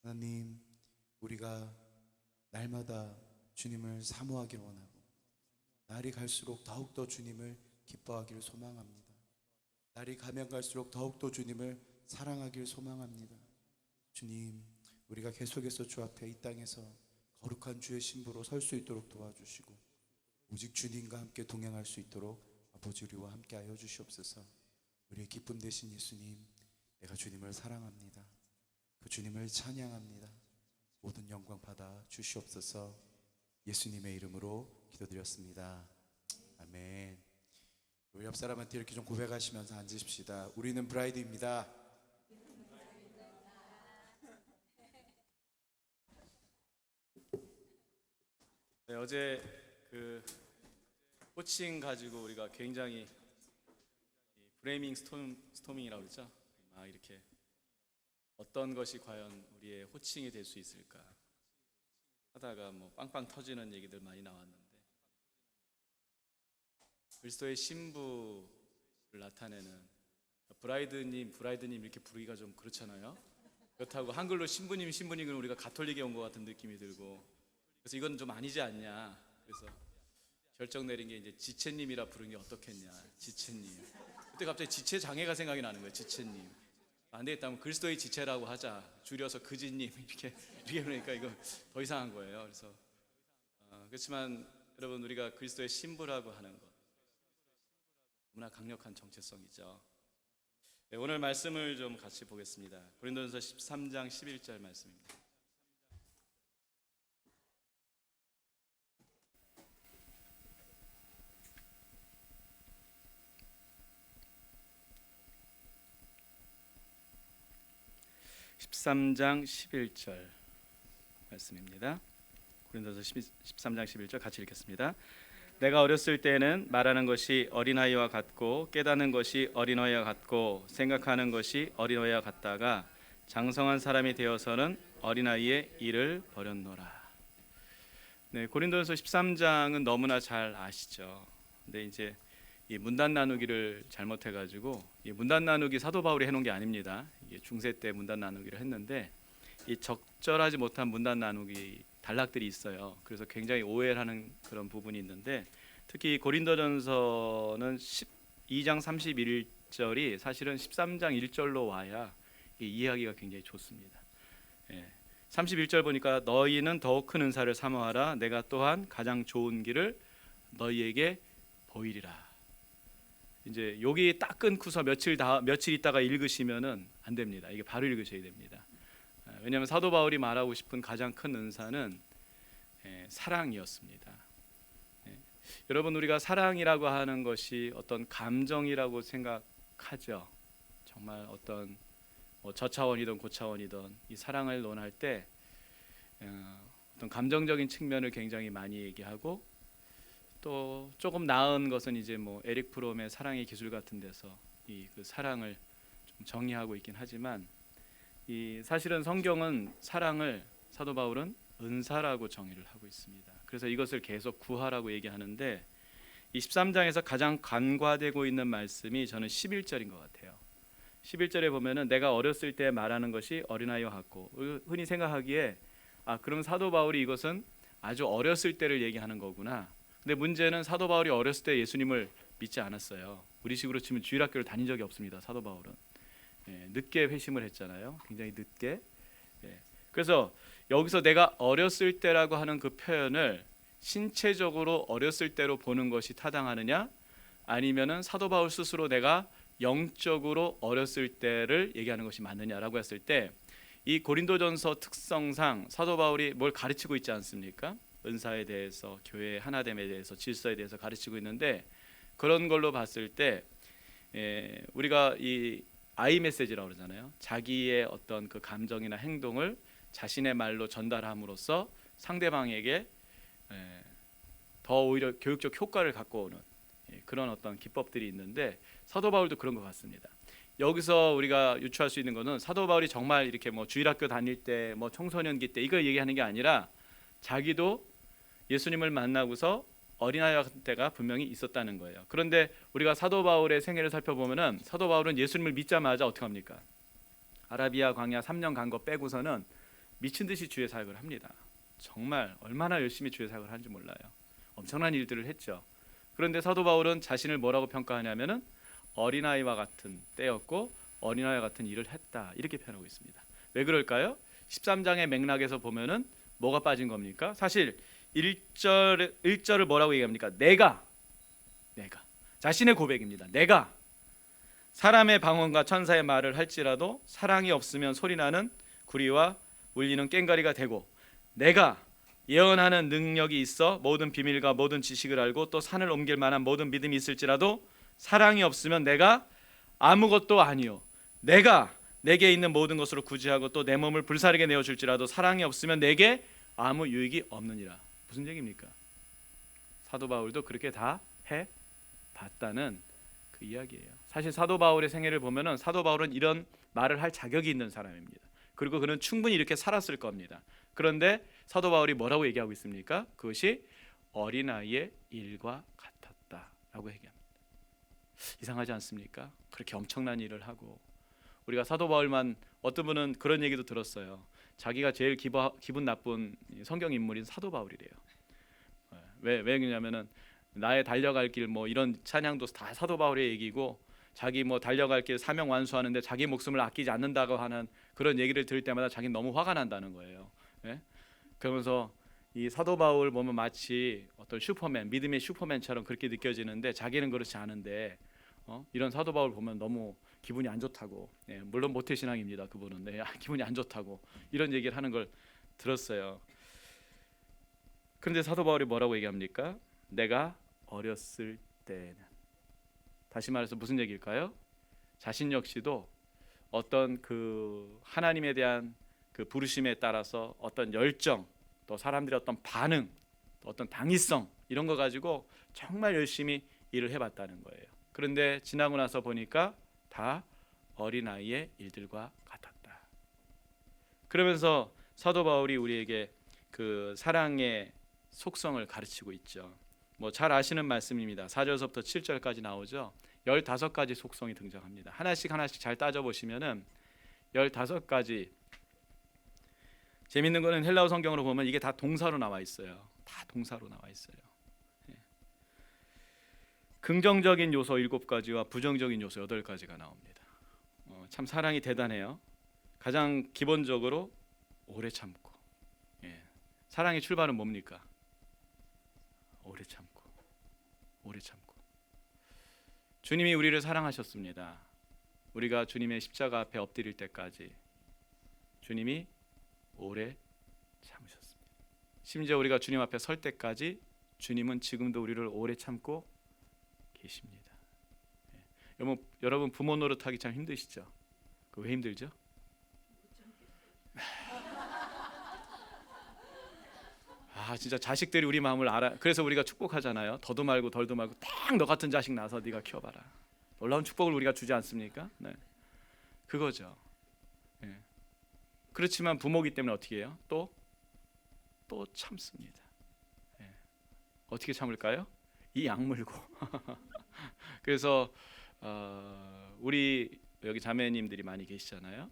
A: 하나님, 우리가 날마다 주님을 사모하길 원하고 날이 갈수록 더욱더 주님을 기뻐하기를 소망합니다. 날이 가면 갈수록 더욱더 주님을 사랑하길 소망합니다. 주님, 우리가 계속해서 주 앞에 이 땅에서 거룩한 주의 신부로 설 수 있도록 도와주시고 오직 주님과 함께 동행할 수 있도록 아버지 우리와 함께 하여 주시옵소서. 우리의 기쁨 되신 예수님, 내가 주님을 사랑합니다. 그 주님을 찬양합니다. 모든 영광 받아 주시옵소서. 예수님의 이름으로 기도드렸습니다. 아멘. 우리 옆 사람한테 이렇게 좀 고백하시면서 앉으십시다. 우리는 브라이드입니다.
B: 네, 어제 그 호칭 가지고 우리가 굉장히 브레이밍 스토밍이라고 그랬죠. 막 이렇게 어떤 것이 과연 우리의 호칭이 될 수 있을까 하다가 뭐 빵빵 터지는 얘기들 많이 나왔는데, 그리스도의 신부를 나타내는 브라이드님 이렇게 부르기가 좀 그렇잖아요. 그렇다고 한글로 신부님은 우리가 가톨릭에 온 것 같은 느낌이 들고, 그래서 이건 좀 아니지 않냐. 그래서 결정 내린 게 이제 지체님이라 부르는 게 어떻겠냐. 지체님. 그때 갑자기 지체 장애가 생각이 나는 거예요. 지체님. 안 되겠다면 그리스도의 지체라고 하자. 줄여서 그지님 이렇게 그러니까 이거 더 이상한 거예요. 그래서 그렇지만 여러분, 우리가 그리스도의 신부라고 하는 것 너무나 강력한 정체성이죠. 네, 오늘 말씀을 좀 같이 보겠습니다. 고린도전서 13장 11절 말씀입니다. (13장 11절) 말씀입니다. 고린도서 13장 11절 같이 읽겠습니다. 내가 어렸을 때는 말하는 것이 어린아이와 같고 깨닫는 것이 어린아이와 같고 생각하는 것이 어린아이와 같다가 장성한 사람이 되어서는 어린아이의 일을 버렸노라. 네, 고린도전서 13장은 너무나 잘 아시죠. 근데 이제 이 문단 나누기를 잘못해가지고, 이 문단 나누기 사도 바울이 해놓은 게 아닙니다. 이게 중세 때 문단 나누기를 했는데 이 적절하지 못한 문단 나누기 단락들이 있어요. 그래서 굉장히 오해를 하는 그런 부분이 있는데, 특히 고린도전서는 12장 31절이 사실은 13장 1절로 와야 이해하기가 굉장히 좋습니다. 31절 보니까 너희는 더욱 큰 은사를 사모하라. 내가 또한 가장 좋은 길을 너희에게 보이리라. 이제 여기 딱 끊고서 며칠 있다가 읽으시면은 안 됩니다. 이게 바로 읽으셔야 됩니다. 왜냐하면 사도 바울이 말하고 싶은 가장 큰 은사는 사랑이었습니다. 여러분, 우리가 사랑이라고 하는 것이 어떤 감정이라고 생각하죠. 정말 어떤 저차원이든 고차원이든 이 사랑을 논할 때 어떤 감정적인 측면을 굉장히 많이 얘기하고, 또 조금 나은 것은 이제 뭐 에릭 프롬의 사랑의 기술 같은 데서 이 그 사랑을 좀 정의하고 있긴 하지만, 이 사실은 성경은 사랑을, 사도 바울은 은사라고 정의를 하고 있습니다. 그래서 이것을 계속 구하라고 얘기하는데, 이 13장에서 가장 간과되고 있는 말씀이 저는 11절인 것 같아요. 11절에 보면은 내가 어렸을 때 말하는 것이 어린아이와 같고, 흔히 생각하기에 그럼 사도 바울이 이것은 아주 어렸을 때를 얘기하는 거구나. 근데 문제는 사도 바울이 어렸을 때 예수님을 믿지 않았어요. 우리식으로 치면 주일학교를 다닌 적이 없습니다. 사도 바울은. 늦게 회심을 했잖아요. 굉장히 늦게. 그래서 여기서 내가 어렸을 때라고 하는 그 표현을 신체적으로 어렸을 때로 보는 것이 타당하느냐, 아니면은 사도 바울 스스로 내가 영적으로 어렸을 때를 얘기하는 것이 맞느냐라고 했을 때, 이 고린도전서 특성상 사도 바울이 뭘 가르치고 있지 않습니까? 은사에 대해서, 교회의 하나됨에 대해서, 질서에 대해서 가르치고 있는데, 그런 걸로 봤을 때 우리가 이 아이 메시지라고 그러잖아요. 자기의 어떤 그 감정이나 행동을 자신의 말로 전달함으로써 상대방에게 더 오히려 교육적 효과를 갖고 오는 그런 어떤 기법들이 있는데, 사도 바울도 그런 것 같습니다. 여기서 우리가 유추할 수 있는 것은 사도 바울이 정말 이렇게 뭐 주일학교 다닐 때, 뭐 청소년기 때 이걸 얘기하는 게 아니라 자기도 예수님을 만나고서 어린아이 같은 때가 분명히 있었다는 거예요. 그런데 우리가 사도 바울의 생애를 살펴보면은, 사도 바울은 예수님을 믿자마자 어떻게 합니까? 아라비아 광야 3년 간 거 빼고서는 미친 듯이 주의 사역을 합니다. 정말 얼마나 열심히 주의 사역을 하는지 몰라요. 엄청난 일들을 했죠. 그런데 사도 바울은 자신을 뭐라고 평가하냐면은 어린아이와 같은 때였고 어린아이와 같은 일을 했다, 이렇게 표현하고 있습니다. 왜 그럴까요? 13장의 맥락에서 보면은 뭐가 빠진 겁니까? 사실 1절을 뭐라고 얘기합니까? 내가 자신의 고백입니다. 내가 사람의 방언과 천사의 말을 할지라도 사랑이 없으면 소리나는 구리와 울리는 꽹과리가 되고, 내가 예언하는 능력이 있어 모든 비밀과 모든 지식을 알고 또 산을 옮길 만한 모든 믿음이 있을지라도 사랑이 없으면 내가 아무것도 아니요, 내가 내게 있는 모든 것으로 구제하고 또 내 몸을 불사르게 내어줄지라도 사랑이 없으면 내게 아무 유익이 없느니라. 무슨 얘기입니까? 사도 바울도 그렇게 다 해봤다는 그 이야기예요. 사실 사도 바울의 생애를 보면은 사도 바울은 이런 말을 할 자격이 있는 사람입니다. 그리고 그는 충분히 이렇게 살았을 겁니다. 그런데 사도 바울이 뭐라고 얘기하고 있습니까? 그것이 어린아이의 일과 같았다라고 얘기합니다. 이상하지 않습니까? 그렇게 엄청난 일을 하고, 우리가 사도 바울만, 어떤 분은 그런 얘기도 들었어요. 자기가 제일 기분 나쁜 성경 인물인 사도 바울이래요. 왜 그러냐면은 나의 달려갈 길 뭐 이런 찬양도 다 사도 바울의 얘기고, 자기 뭐 달려갈 길 사명 완수하는데 자기 목숨을 아끼지 않는다고 하는 그런 얘기를 들을 때마다 자기는 너무 화가 난다는 거예요. 그러면서 이 사도 바울 보면 마치 어떤 슈퍼맨, 믿음의 슈퍼맨처럼 그렇게 느껴지는데 자기는 그렇지 않은데 이런 사도 바울 보면 너무 기분이 안 좋다고. 물론 모태신앙입니다. 그분은 기분이 안 좋다고 이런 얘기를 하는 걸 들었어요. 그런데 사도 바울이 뭐라고 얘기합니까? 내가 어렸을 때는, 다시 말해서 무슨 얘기일까요? 자신 역시도 어떤 그 하나님에 대한 그 부르심에 따라서 어떤 열정, 또 사람들의 어떤 반응, 또 어떤 당위성, 이런 거 가지고 정말 열심히 일을 해봤다는 거예요. 그런데 지나고 나서 보니까 다 어린아이의 일들과 같았다. 그러면서 사도 바울이 우리에게 그 사랑의 속성을 가르치고 있죠. 뭐 잘 아시는 말씀입니다. 4절서부터 7절까지 나오죠. 15가지 속성이 등장합니다. 하나씩 잘 따져보시면은 15가지. 재밌는 거는 헬라어 성경으로 보면 이게 다 동사로 나와 있어요. 다 동사로 나와 있어요. 긍정적인 요소 7가지와 부정적인 요소 8가지가 나옵니다. 참 사랑이 대단해요. 가장 기본적으로 오래 참고. 사랑의 출발은 뭡니까? 오래 참고. 주님이 우리를 사랑하셨습니다. 우리가 주님의 십자가 앞에 엎드릴 때까지 주님이 오래 참으셨습니다. 심지어 우리가 주님 앞에 설 때까지 주님은 지금도 우리를 오래 참고 계십니다. 여러분 부모 노릇하기 참 힘드시죠? 왜 힘들죠? 진짜 자식들이 우리 마음을 알아. 그래서 우리가 축복하잖아요. 더도 말고 덜도 말고 딱 너 같은 자식 낳아서 네가 키워봐라. 놀라운 축복을 우리가 주지 않습니까? 그거죠. 그렇지만 부모기 때문에 어떻게 해요? 또 참습니다. 어떻게 참을까요? 이 악물고. 그래서 우리 여기 자매님들이 많이 계시잖아요.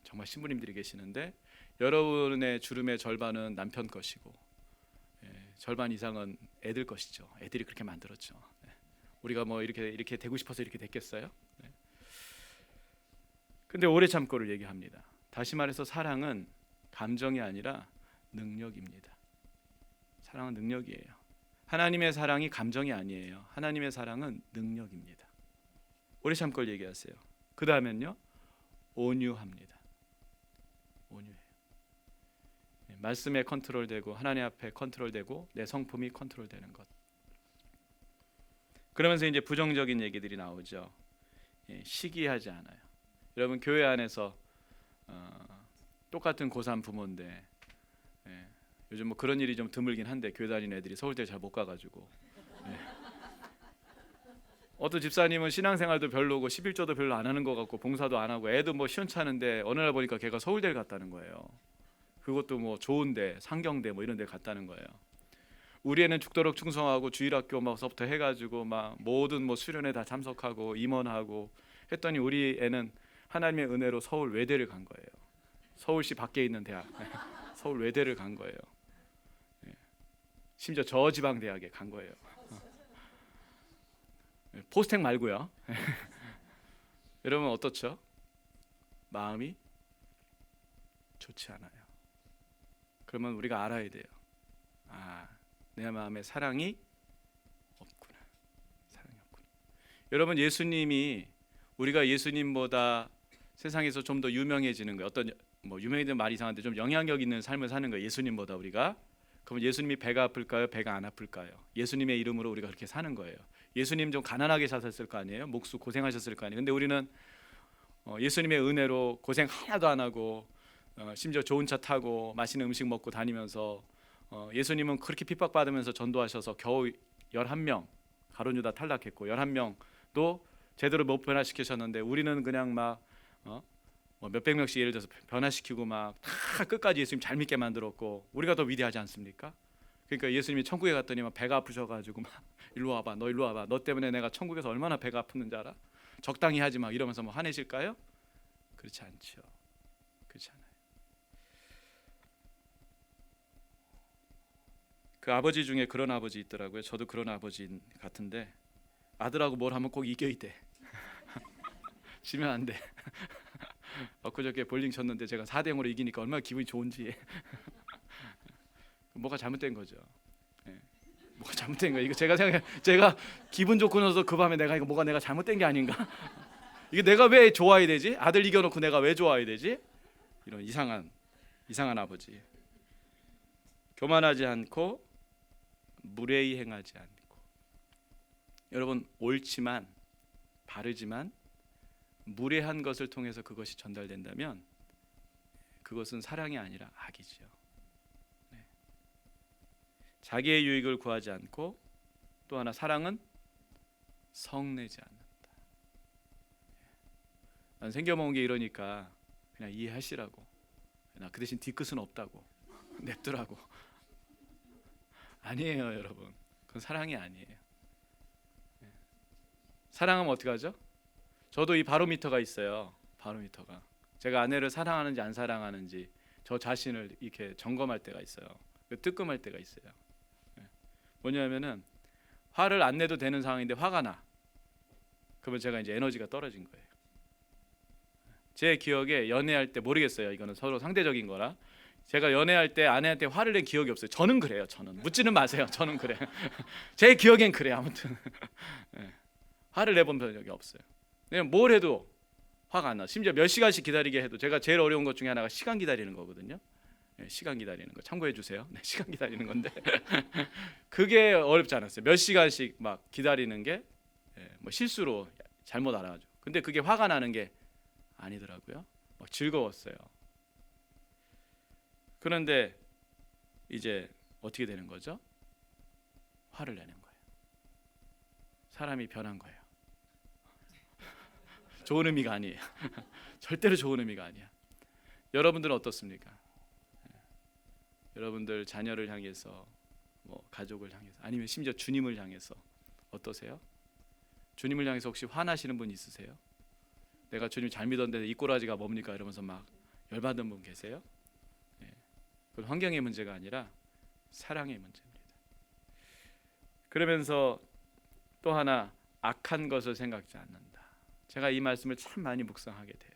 B: 정말 신부님들이 계시는데 여러분의 주름의 절반은 남편 것이고 절반 이상은 애들 것이죠. 애들이 그렇게 만들었죠. 우리가 뭐 이렇게 되고 싶어서 이렇게 됐겠어요? 근데 오래 참고를 얘기합니다. 다시 말해서 사랑은 감정이 아니라 능력입니다. 사랑은 능력이에요. 하나님의 사랑이 감정이 아니에요. 하나님의 사랑은 능력입니다. 오래 참고를 얘기하세요. 그 다음엔요, 온유합니다. 온유해요. 말씀에 컨트롤되고 하나님 앞에 컨트롤되고 내 성품이 컨트롤되는 것. 그러면서 이제 부정적인 얘기들이 나오죠. 시기하지 않아요. 여러분 교회 안에서 똑같은 고3 부모인데 요즘 뭐 그런 일이 좀 드물긴 한데 교회 다니는 애들이 서울대 잘 못 가가지고 어떤 집사님은 신앙생활도 별로고 11조도 별로 안 하는 것 같고 봉사도 안 하고 애도 뭐 시원찮은데 어느 날 보니까 걔가 서울대를 갔다는 거예요. 그것도 뭐 좋은데 상경대 뭐 이런 데 갔다는 거예요. 우리 애는 죽도록 충성하고 주일학교 막서부터 해가지고 막 모든 뭐 수련회 다 참석하고 임원하고 했더니 우리 애는 하나님의 은혜로 서울 외대를 간 거예요. 서울시 밖에 있는 대학 서울 외대를 간 거예요. 심지어 저지방 대학에 간 거예요. 포스텍 말고요. 여러분 어떻죠? 마음이 좋지 않아요. 그러면 우리가 알아야 돼요. 내 마음에 사랑이 없구나. 사랑이 없구나. 여러분 예수님이 우리가 예수님보다 세상에서 좀 더 유명해지는 거예요. 어떤 뭐 유명해지는 말이 이상한데 좀 영향력 있는 삶을 사는 거예요. 예수님보다 우리가. 그럼 예수님이 배가 아플까요? 배가 안 아플까요? 예수님의 이름으로 우리가 그렇게 사는 거예요. 예수님 좀 가난하게 사셨을 거 아니에요? 목수 고생하셨을 거 아니에요? 근데 우리는 예수님의 은혜로 고생 하나도 안 하고 심지어 좋은 차 타고 맛있는 음식 먹고 다니면서 예수님은 그렇게 핍박받으면서 전도하셔서 겨우 11명 가룟유다 탈락했고 11명도 제대로 못 변화시키셨는데 우리는 그냥 막 뭐 몇백 명씩 예를 들어서 변화시키고 막 다 끝까지 예수님 잘 믿게 만들었고 우리가 더 위대하지 않습니까? 그러니까 예수님이 천국에 갔더니 막 배가 아프셔가지고 막 일로 와봐, 너 일로 와봐, 너 때문에 내가 천국에서 얼마나 배가 아프는지 알아? 적당히 하지 마 이러면서 뭐 화내실까요? 그렇지 않죠. 그렇지 않아요. 그 아버지 중에 그런 아버지 있더라고요. 저도 그런 아버지 같은데 아들하고 뭘 하면 꼭 이겨야 돼. 지면 안 돼. 엊그저께 볼링 쳤는데 제가 4대0으로 이기니까 얼마나 기분이 좋은지. 뭐가 잘못된 거죠. 뭐가 잘못된 거예요. 이거 제가 기분 좋고 나서 그 밤에 내가 내가 잘못된 게 아닌가? 이게 내가 왜 좋아야 되지? 아들 이겨놓고 내가 왜 좋아야 되지? 이런 이상한 아버지. 교만하지 않고 무례히 행하지 않고. 여러분 옳지만 바르지만 무례한 것을 통해서 그것이 전달된다면 그것은 사랑이 아니라 악이죠. 자기의 유익을 구하지 않고 또 하나 사랑은 성내지 않는다. 난 생겨먹은 게 이러니까 그냥 이해하시라고. 나 그 대신 뒤끝은 없다고 냅두라고. 아니에요 여러분. 그건 사랑이 아니에요. 사랑하면 어떻게 하죠? 저도 이 바로미터가 있어요. 바로미터가 제가 아내를 사랑하는지 안 사랑하는지 저 자신을 이렇게 점검할 때가 있어요. 뜨끔할 때가 있어요. 뭐냐면은 화를 안 내도 되는 상황인데 화가 나. 그러면 제가 이제 에너지가 떨어진 거예요. 제 기억에 연애할 때 모르겠어요. 이거는 서로 상대적인 거라. 제가 연애할 때 아내한테 화를 낸 기억이 없어요. 저는 그래요. 저는 묻지는 마세요. 저는 그래. 제 기억엔 그래. 아무튼 화를 내본 적이 없어요. 그냥 뭘 해도 화가 안 나. 심지어 몇 시간씩 기다리게 해도 제가 제일 어려운 것 중에 하나가 시간 기다리는 거거든요. 시간 기다리는 거 참고해 주세요. 네, 시간 기다리는 건데 그게 어렵지 않았어요. 몇 시간씩 막 기다리는 게 뭐 실수로 잘못 알아가지고. 근데 그게 화가 나는 게 아니더라고요. 막 즐거웠어요. 그런데 이제 어떻게 되는 거죠? 화를 내는 거예요. 사람이 변한 거예요. 좋은 의미가 아니에요. 절대로 좋은 의미가 아니야. 여러분들은 어떻습니까? 여러분들 자녀를 향해서 뭐 가족을 향해서 아니면 심지어 주님을 향해서 어떠세요? 주님을 향해서 혹시 화나시는 분 있으세요? 내가 주님 잘 믿었는데 이 꼬라지가 뭡니까? 이러면서 막 열받는 분 계세요? 그건 환경의 문제가 아니라 사랑의 문제입니다. 그러면서 또 하나 악한 것을 생각지 않는다. 제가 이 말씀을 참 많이 묵상하게 돼요.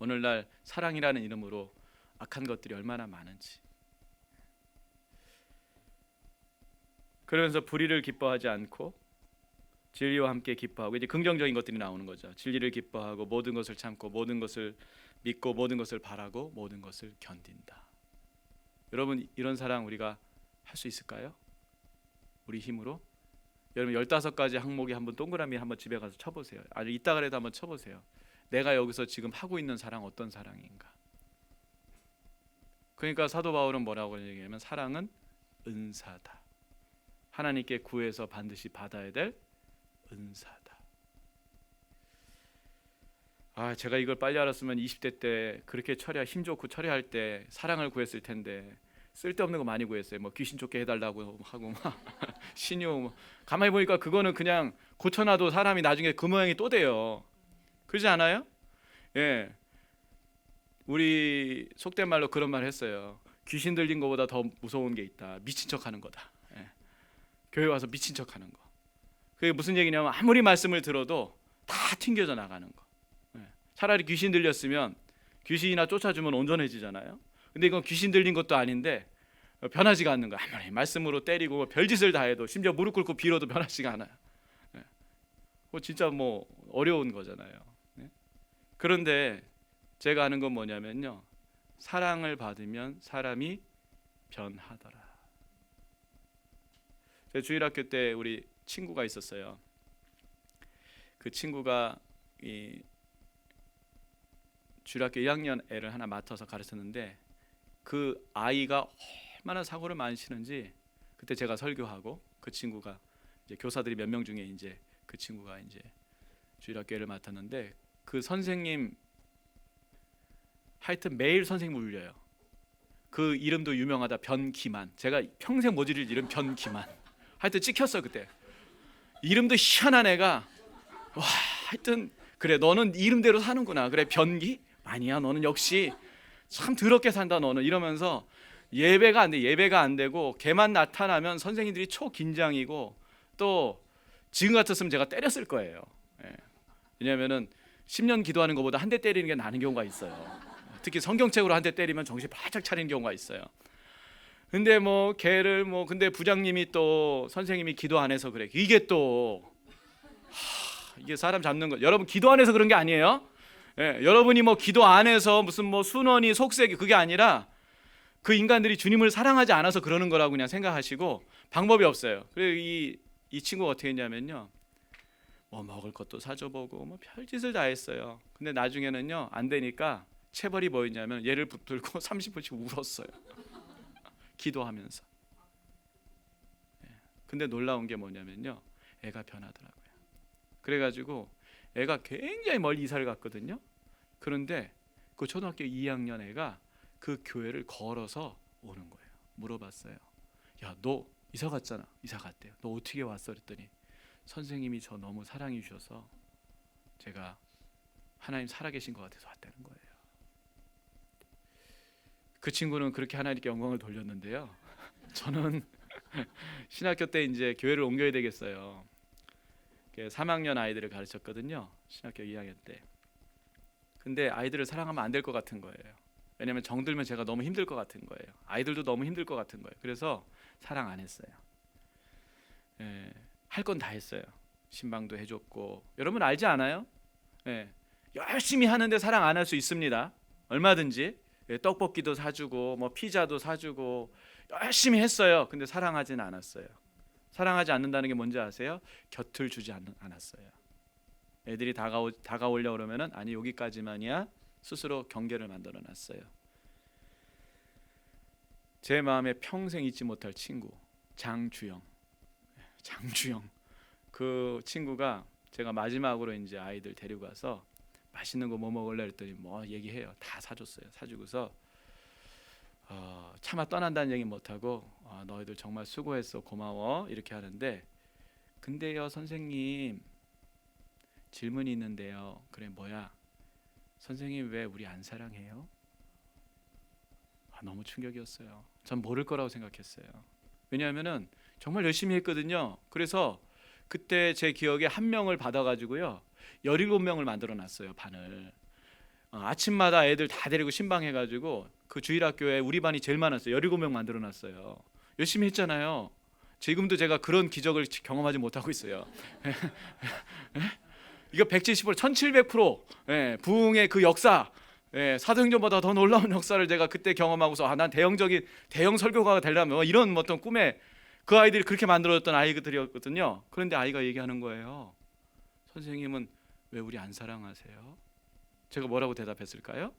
B: 오늘날 사랑이라는 이름으로 악한 것들이 얼마나 많은지. 그러면서 불의를 기뻐하지 않고 진리와 함께 기뻐하고, 이제 긍정적인 것들이 나오는 거죠. 진리를 기뻐하고 모든 것을 참고 모든 것을 믿고 모든 것을 바라고 모든 것을 견딘다. 여러분, 이런 사랑 우리가 할 수 있을까요? 우리 힘으로? 여러분 15가지 항목에 한번 동그라미 한번 집에 가서 쳐보세요. 아니 이따 그래도 한번 쳐보세요. 내가 여기서 지금 하고 있는 사랑 어떤 사랑인가? 그러니까 사도 바울은 뭐라고 얘기하냐면 사랑은 은사다. 하나님께 구해서 반드시 받아야 될 은사다. 제가 이걸 빨리 알았으면 20대 때 그렇게 힘 좋고 처리할 때 사랑을 구했을 텐데 쓸데없는 거 많이 구했어요. 뭐 귀신 쫓게 해달라고 하고 막 신유. 가만히 보니까 그거는 그냥 고쳐놔도 사람이 나중에 그 모양이 또 돼요. 그러지 않아요? 예, 우리 속된 말로 그런 말 했어요. 귀신 들린 거보다 더 무서운 게 있다. 미친 척하는 거다. 예. 교회 와서 미친 척하는 거. 그게 무슨 얘기냐면 아무리 말씀을 들어도 다 튕겨져 나가는 거. 예. 차라리 귀신 들렸으면 귀신이나 쫓아주면 온전해지잖아요. 근데 이건 귀신 들린 것도 아닌데 변하지가 않는 거야. 아무리 말씀으로 때리고 별짓을 다 해도, 심지어 무릎 꿇고 빌어도 변하지가 않아요. 예. 진짜 뭐 어려운 거잖아요. 예. 그런데 제가 아는 건 뭐냐면요, 사랑을 받으면 사람이 변하더라. 제 주일학교 때 우리 친구가 있었어요. 그 친구가 이 주일학교 1학년 애를 하나 맡아서 가르쳤는데, 그 아이가 얼마나 사고를 많이 치는지 그때 제가 설교하고 그 친구가 이제 교사들이 몇 명 중에 이제 그 친구가 이제 주일학교 애를 맡았는데, 그 선생님 하여튼 매일 선생님 울려요. 그 이름도 유명하다. 변기만. 제가 평생 못 잊을 이름 변기만. 하여튼 찍혔어 그때. 이름도 희한한 애가, 와 하여튼 그래 너는 이름대로 사는구나. 그래 변기? 아니야 너는 역시 참 더럽게 산다 너는. 이러면서 예배가 안 돼. 예배가 안 되고 걔만 나타나면 선생님들이 초긴장이고, 또 지금 같았으면 제가 때렸을 거예요. 예. 왜냐하면은 10년 기도하는 것보다 한 대 때리는 게 나은 경우가 있어요. 특히 성경책으로 한 대 때리면 정신 바짝 차리는 경우가 있어요. 근데 뭐 걔를 근데 부장님이 또 선생님이 기도 안 해서 그래. 이게 또 이게 사람 잡는 거. 여러분 기도 안 해서 그런 게 아니에요. 예, 여러분이 뭐 기도 안 해서 무슨 뭐 순원이 속색이, 그게 아니라 그 인간들이 주님을 사랑하지 않아서 그러는 거라고 그냥 생각하시고 방법이 없어요. 그래서 이 친구가 어떻게 했냐면요, 뭐 먹을 것도 사줘보고 뭐 별짓을 다 했어요. 근데 나중에는요 안 되니까 체벌이 뭐였냐면 얘를 붙들고 30분씩 울었어요. 기도하면서. 근데 놀라운 게 뭐냐면요, 애가 변하더라고요. 그래가지고 애가 굉장히 멀리 이사를 갔거든요. 그런데 그 초등학교 2학년 애가 그 교회를 걸어서 오는 거예요. 물어봤어요. 야, 너 이사 갔잖아. 이사 갔대요. 너 어떻게 왔어? 그랬더니 선생님이 저 너무 사랑해 주셔서 제가 하나님 살아계신 것 같아서 왔다는 거예요. 그 친구는 그렇게 하나님께 영광을 돌렸는데요. 저는 신학교 때 이제 교회를 옮겨야 되겠어요. 3학년 아이들을 가르쳤거든요. 신학교 2학년 때. 근데 아이들을 사랑하면 안 될 것 같은 거예요. 왜냐하면 정들면 제가 너무 힘들 것 같은 거예요. 아이들도 너무 힘들 것 같은 거예요. 그래서 사랑 안 했어요. 할 건 다 했어요. 신방도 해줬고. 여러분 알지 않아요? 열심히 하는데 사랑 안 할 수 있습니다. 얼마든지. 떡볶이도 사주고 뭐 피자도 사주고 열심히 했어요. 근데 사랑하지는 않았어요. 사랑하지 않는다는 게 뭔지 아세요? 곁을 주지 않았어요. 애들이 다가오려고 그러면은 아니 여기까지만이야. 스스로 경계를 만들어 놨어요. 제 마음에 평생 잊지 못할 친구 장주영. 그 친구가 제가 마지막으로 이제 아이들 데리고 가서 맛있는 거 뭐 먹을래 했더니 뭐 얘기해요. 다 사줬어요. 사주고서 차마 떠난다는 얘기 못하고 너희들 정말 수고했어 고마워 이렇게 하는데, 근데요 선생님 질문이 있는데요. 그래 뭐야? 선생님 왜 우리 안 사랑해요? 너무 충격이었어요. 전 모를 거라고 생각했어요. 왜냐하면은 정말 열심히 했거든요. 그래서 그때 제 기억에 한 명을 받아가지고요 17명을 만들어 놨어요. 반을. 아침마다 애들 다 데리고 신방해가지고 그 주일학교에 우리 반이 제일 많았어요. 17명 만들어놨어요. 열심히 했잖아요. 지금도 제가 그런 기적을 경험하지 못하고 있어요. 이거 170%, 1700% 부흥의 그 역사, 사도행전보다 더 놀라운 역사를 제가 그때 경험하고서 난 대형 설교가가 되려면 이런 어떤 꿈에 그 아이들이 그렇게 만들어졌던 아이들이었거든요. 그런데 아이가 얘기하는 거예요. 선생님은 왜 우리 안 사랑하세요? 제가 뭐라고 대답했을까요?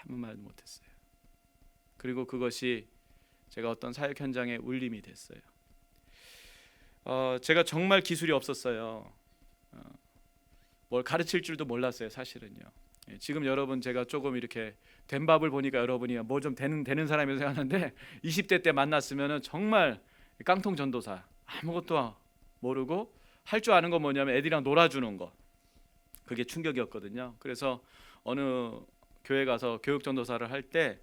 B: 아무 말 못했어요. 그리고 그것이 제가 어떤 사역 현장의 울림이 됐어요. 제가 정말 기술이 없었어요. 뭘 가르칠 줄도 몰랐어요, 사실은요. 지금 여러분 제가 조금 이렇게 된 밥을 보니까 여러분이 뭐 좀 되는 사람이라고 생각하는데 20대 때 만났으면은 정말 깡통 전도사, 아무것도 모르고 할 줄 아는 건 뭐냐면 애들이랑 놀아주는 거. 그게 충격이었거든요. 그래서 어느 교회 가서 교육 전도사를 할 때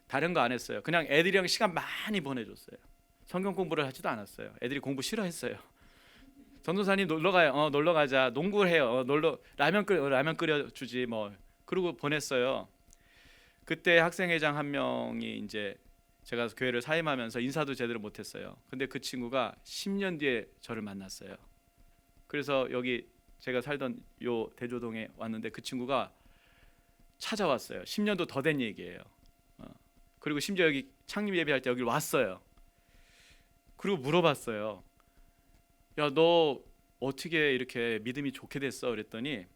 B: 다른 거 안 했어요. 그냥 애들이랑 시간 많이 보내줬어요. 성경 공부를 하지도 않았어요. 애들이 공부 싫어했어요. 전도사님 놀러 가요. 놀러 가자. 농구를 해요. 라면 끓여주지 뭐. 그러고 보냈어요. 그때 학생회장 한 명이 이제 제가 교회를 사임하면서 인사도 제대로 못했어요. 근데 그 친구가 10년 뒤에 저를 만났어요. 그래서 여기 제가 살던 요 대조동에 왔는데 그 친구가 찾아왔어요. 10년도 더 된 얘기예요. 그리고 심지어 여기 창립 예배할 때 여기 왔어요. 그리고 물어봤어요. 야, 너 어떻게 이렇게 믿음이 좋게 됐어? 그랬더니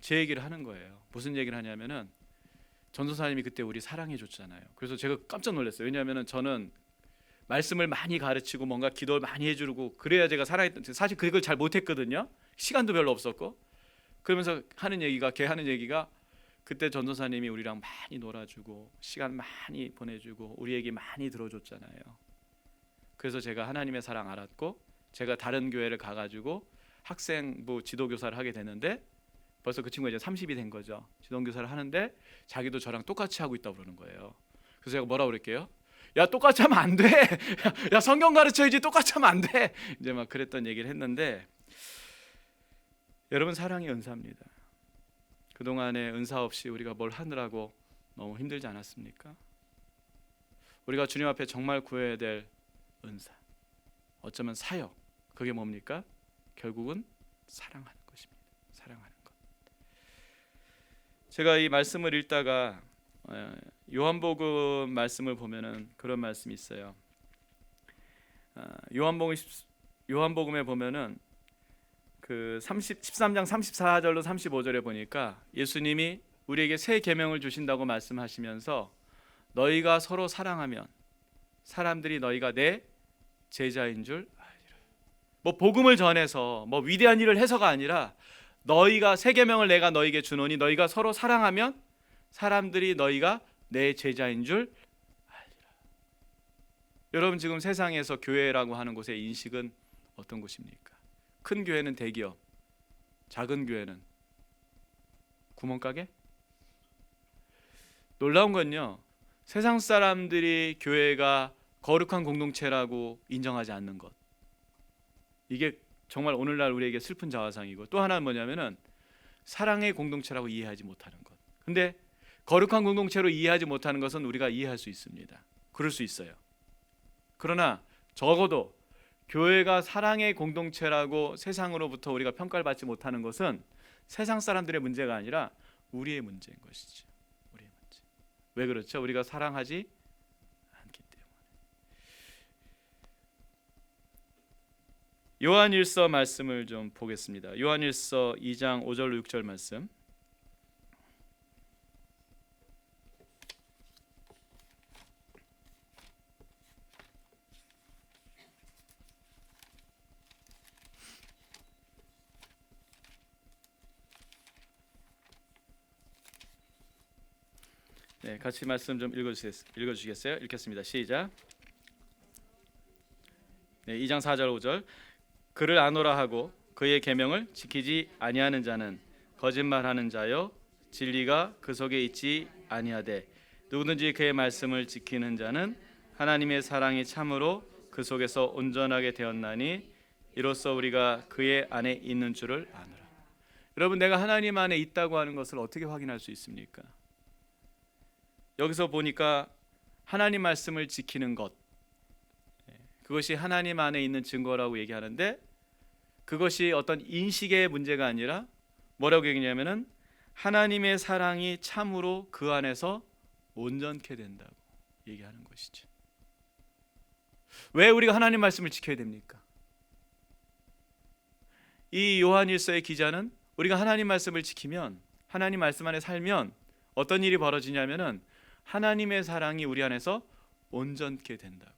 B: 제 얘기를 하는 거예요. 무슨 얘기를 하냐면은 전도사님이 그때 우리 사랑해 줬잖아요. 그래서 제가 깜짝 놀랐어요. 왜냐하면은 저는 말씀을 많이 가르치고 뭔가 기도를 많이 해주고 그래야 제가 사랑했던, 사실 그걸 잘 못했거든요. 시간도 별로 없었고. 그러면서 걔 하는 얘기가 그때 전도사님이 우리랑 많이 놀아주고 시간 많이 보내주고 우리 얘기 많이 들어줬잖아요. 그래서 제가 하나님의 사랑 알았고 제가 다른 교회를 가가지고 학생부 지도교사를 하게 되는데 벌써 그 친구가 이제 30이 된 거죠. 지도교사를 하는데 자기도 저랑 똑같이 하고 있다고 그러는 거예요. 그래서 제가 뭐라고 그럴게요? 야, 똑같이 하면 안 돼. 야, 성경 가르쳐야지. 똑같이 하면 안 돼. 이제 막 그랬던 얘기를 했는데 여러분, 사랑이 은사입니다. 그동안에 은사 없이 우리가 뭘 하느라고 너무 힘들지 않았습니까? 우리가 주님 앞에 정말 구해야 될 은사, 어쩌면 사역, 그게 뭡니까? 결국은 사랑하는 것입니다. 사랑하는 것. 제가 이 말씀을 읽다가 요한복음 말씀을 보면은 그런 말씀이 있어요. 요한복음에 보면은 그 13장 34절로 35절에 보니까 예수님이 우리에게 새 계명을 주신다고 말씀하시면서 너희가 서로 사랑하면 사람들이 너희가 내 제자인 줄 알리라. 뭐 복음을 전해서 뭐 위대한 일을 해서가 아니라 너희가 새 계명을 내가 너희에게 주노니 너희가 서로 사랑하면 사람들이 너희가 내 제자인 줄 알리라. 여러분, 지금 세상에서 교회라고 하는 곳의 인식은 어떤 곳입니까? 큰 교회는 대기업, 작은 교회는 구멍가게? 놀라운 건요, 세상 사람들이 교회가 거룩한 공동체라고 인정하지 않는 것, 이게 정말 오늘날 우리에게 슬픈 자화상이고, 또 하나는 뭐냐면은 사랑의 공동체라고 이해하지 못하는 것. 근데 거룩한 공동체로 이해하지 못하는 것은 우리가 이해할 수 있습니다. 그럴 수 있어요. 그러나 적어도 교회가 사랑의 공동체라고 세상으로부터 우리가 평가를 받지 못하는 것은 세상 사람들의 문제가 아니라 우리의 문제인 것이죠. 우리의 문제. 왜 그렇죠? 우리가 사랑하지 않기 때문에. 요한일서 말씀을 좀 보겠습니다. 요한일서 2장 5절 6절 말씀. 네, 같이 말씀 좀 읽어주시겠어요? 읽겠습니다. 시작. 네, 2장 4절 5절. 그를 아노라 하고 그의 계명을 지키지 아니하는 자는 거짓말하는 자요 진리가 그 속에 있지 아니하되 누구든지 그의 말씀을 지키는 자는 하나님의 사랑이 참으로 그 속에서 온전하게 되었나니 이로써 우리가 그의 안에 있는 줄을 아노라. 여러분, 내가 하나님 안에 있다고 하는 것을 어떻게 확인할 수 있습니까? 여기서 보니까 하나님 말씀을 지키는 것, 그것이 하나님 안에 있는 증거라고 얘기하는데, 그것이 어떤 인식의 문제가 아니라 뭐라고 얘기냐면은 하나님의 사랑이 참으로 그 안에서 온전케 된다고 얘기하는 것이죠. 왜 우리가 하나님 말씀을 지켜야 됩니까? 이 요한일서의 기자는 우리가 하나님 말씀을 지키면, 하나님 말씀 안에 살면 어떤 일이 벌어지냐면은 하나님의 사랑이 우리 안에서 온전케 된다고.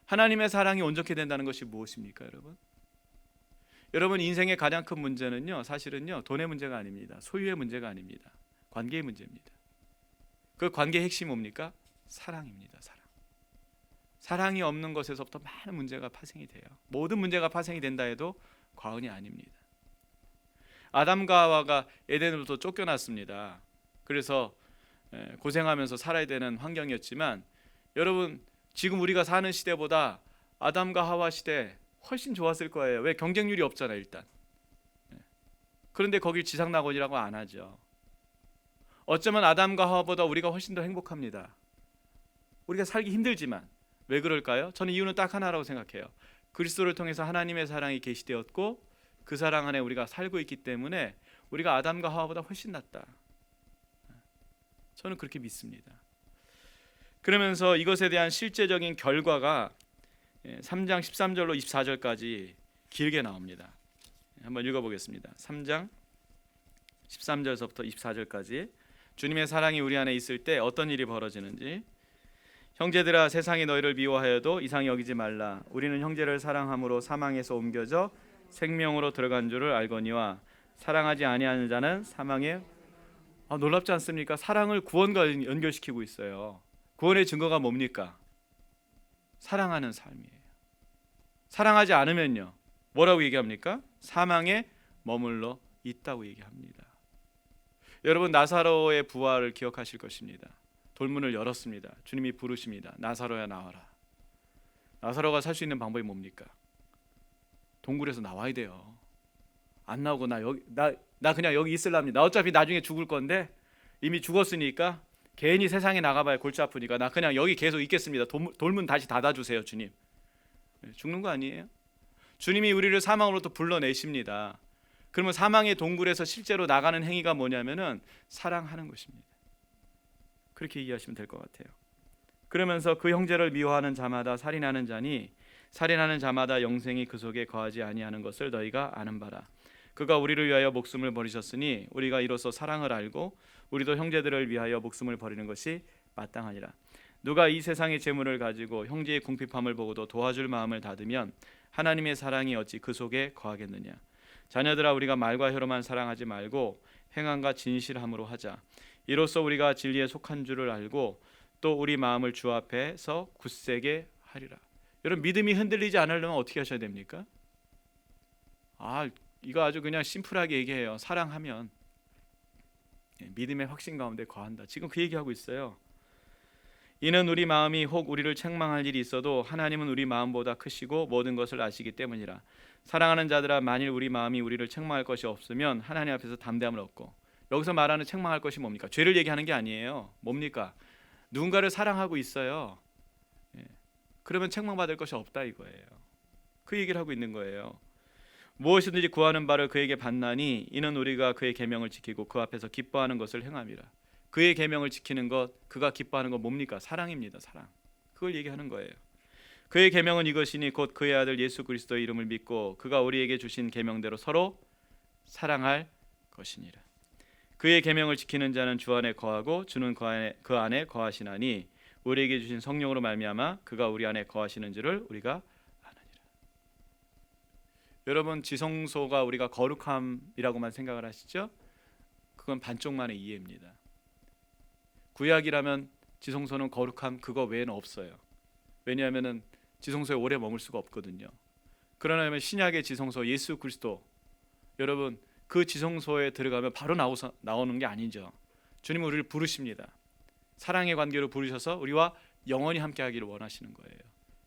B: 하나님의 사랑이 온전케 된다는 것이 무엇입니까, 여러분? 여러분, 인생의 가장 큰 문제는요, 사실은요, 돈의 문제가 아닙니다. 소유의 문제가 아닙니다. 관계의 문제입니다. 그 관계의 핵심이 뭡니까? 사랑입니다. 사랑. 사랑이 없는 것에서부터 많은 문제가 파생이 돼요. 모든 문제가 파생이 된다 해도 과언이 아닙니다. 아담과 하와가 에덴으로부터 쫓겨났습니다. 그래서 고생하면서 살아야 되는 환경이었지만, 여러분, 지금 우리가 사는 시대보다 아담과 하와 시대 훨씬 좋았을 거예요. 왜? 경쟁률이 없잖아요, 일단. 그런데 거길 지상낙원이라고 안 하죠. 어쩌면 아담과 하와보다 우리가 훨씬 더 행복합니다. 우리가 살기 힘들지만. 왜 그럴까요? 저는 이유는 딱 하나라고 생각해요. 그리스도를 통해서 하나님의 사랑이 계시되었고 그 사랑 안에 우리가 살고 있기 때문에 우리가 아담과 하와보다 훨씬 낫다. 저는 그렇게 믿습니다. 그러면서 이것에 대한 실제적인 결과가 3장 13절로 24절까지 길게 나옵니다. 한번 읽어보겠습니다. 3장 13절서부터 24절까지 주님의 사랑이 우리 안에 있을 때 어떤 일이 벌어지는지. 형제들아, 세상이 너희를 미워하여도 이상히 여기지 말라. 우리는 형제를 사랑함으로 사망에서 옮겨져 생명으로 들어간 줄을 알거니와 사랑하지 아니하는 자는 사망에. 놀랍지 않습니까? 사랑을 구원과 연결시키고 있어요. 구원의 증거가 뭡니까? 사랑하는 삶이에요. 사랑하지 않으면요, 뭐라고 얘기합니까? 사망에 머물러 있다고 얘기합니다. 여러분, 나사로의 부활을 기억하실 것입니다. 돌문을 열었습니다. 주님이 부르십니다. 나사로야, 나와라. 나사로가 살 수 있는 방법이 뭡니까? 동굴에서 나와야 돼요. 안 나오고 나 그냥 여기 있을랍니다. 나 어차피 나중에 죽을 건데 이미 죽었으니까 괜히 세상에 나가봐야 골치 아프니까 나 그냥 여기 계속 있겠습니다. 돌문 다시 닫아주세요, 주님. 죽는 거 아니에요? 주님이 우리를 사망으로부터 불러내십니다. 그러면 사망의 동굴에서 실제로 나가는 행위가 뭐냐면은 사랑하는 것입니다. 그렇게 이해하시면 될 것 같아요. 그러면서 그 형제를 미워하는 자마다 살인하는 자니 살인하는 자마다 영생이 그 속에 거하지 아니하는 것을 너희가 아는 바라. 그가 우리를 위하여 목숨을 버리셨으니 우리가 이로써 사랑을 알고 우리도 형제들을 위하여 목숨을 버리는 것이 마땅하니라. 누가 이 세상의 재물을 가지고 형제의 궁핍함을 보고도 도와줄 마음을 닫으면 하나님의 사랑이 어찌 그 속에 거하겠느냐. 자녀들아, 우리가 말과 혀로만 사랑하지 말고 행함과 진실함으로 하자. 이로써 우리가 진리에 속한 줄을 알고 또 우리 마음을 주 앞에서 굳세게 하리라. 여러분, 믿음이 흔들리지 않으려면 어떻게 하셔야 됩니까? 이거 아주 그냥 심플하게 얘기해요. 사랑하면 믿음의 확신 가운데 거한다. 지금 그 얘기하고 있어요. 이는 우리 마음이 혹 우리를 책망할 일이 있어도 하나님은 우리 마음보다 크시고 모든 것을 아시기 때문이라. 사랑하는 자들아, 만일 우리 마음이 우리를 책망할 것이 없으면 하나님 앞에서 담대함을 얻고. 여기서 말하는 책망할 것이 뭡니까? 죄를 얘기하는 게 아니에요. 뭡니까? 누군가를 사랑하고 있어요. 그러면 책망받을 것이 없다 이거예요. 그 얘기를 하고 있는 거예요. 무엇이든지 구하는 바를 그에게 받나니 이는 우리가 그의 계명을 지키고 그 앞에서 기뻐하는 것을 행함이라. 그의 계명을 지키는 것, 그가 기뻐하는 것 뭡니까? 사랑입니다. 사랑. 그걸 얘기하는 거예요. 그의 계명은 이것이니 곧 그의 아들 예수 그리스도의 이름을 믿고 그가 우리에게 주신 계명대로 서로 사랑할 것이니라. 그의 계명을 지키는 자는 주 안에 거하고 주는 그 안에 거하시나니 우리에게 주신 성령으로 말미암아 그가 우리 안에 거하시는 줄을 우리가 아느니라. 여러분, 지성소가 우리가 거룩함이라고만 생각을 하시죠? 그건 반쪽만의 이해입니다. 구약이라면 지성소는 거룩함 그거 외에는 없어요. 왜냐하면은 지성소에 오래 머물 수가 없거든요. 그러나 신약의 지성소 예수 그리스도, 여러분, 그 지성소에 들어가면 바로 나오는 게 아니죠. 주님은 우리를 부르십니다. 사랑의 관계로 부르셔서 우리와 영원히 함께하기를 원하시는 거예요.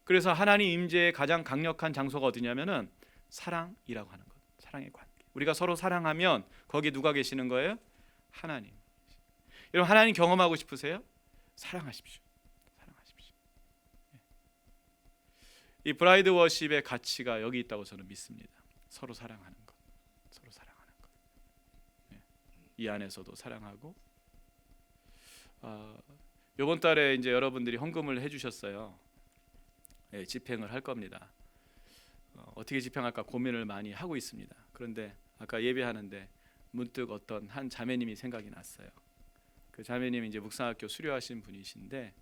B: 그래서 하나님 임재의 가장 강력한 장소가 어디냐면은 사랑이라고 하는 것, 사랑의 관계. 우리가 서로 사랑하면 거기 누가 계시는 거예요? 하나님. 여러분 하나님 경험하고 싶으세요? 사랑하십시오. 사랑하십시오. 이 브라이드 워십의 가치가 여기 있다고 저는 믿습니다. 서로 사랑하는 것, 서로 사랑하는 것. 이 안에서도 사랑하고. 이번 달에 이제 여러분들이 헌금을 해주셨어요. 집행을 할 겁니다. 어떻게 집행할까 고민을 많이 하고 있습니다. 그런데 아까 예배하는데 문득 어떤 한 자매님이 생각이 났어요. 그 자매님이 이제 묵상학교 수료하신 분이신데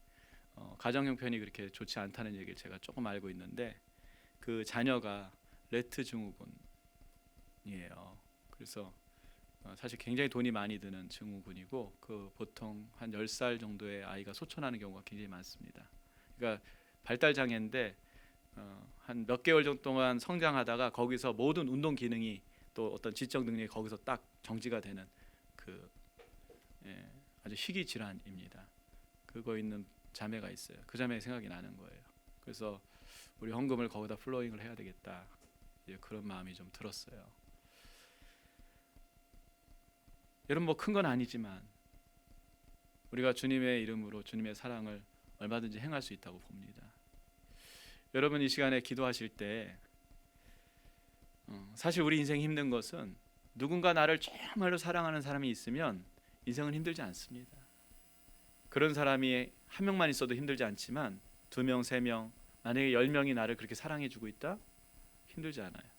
B: 가정 형편이 그렇게 좋지 않다는 얘기를 제가 조금 알고 있는데 그 자녀가 레트 증후군이에요. 그래서 사실 굉장히 돈이 많이 드는 증후군이고 그 보통 한 10살 정도의 아이가 소천하는 경우가 굉장히 많습니다. 그러니까 발달 장애인데 한 몇 개월 정도 동안 성장하다가 거기서 모든 운동 기능이 또 어떤 지적 능력이 거기서 딱 정지가 되는 그 아주 희귀 질환입니다. 그거 있는 자매가 있어요. 그 자매의 생각이 나는 거예요. 그래서 우리 헌금을 거기다 플로잉을 해야 되겠다. 그런 마음이 좀 들었어요. 여러분 뭐 큰 건 아니지만 우리가 주님의 이름으로 주님의 사랑을 얼마든지 행할 수 있다고 봅니다. 여러분 이 시간에 기도하실 때 사실 우리 인생이 힘든 것은 누군가 나를 정말로 사랑하는 사람이 있으면 인생은 힘들지 않습니다. 그런 사람이 한 명만 있어도 힘들지 않지만 2명, 3명, 만약에 10명이 나를 그렇게 사랑해주고 있다? 힘들지 않아요.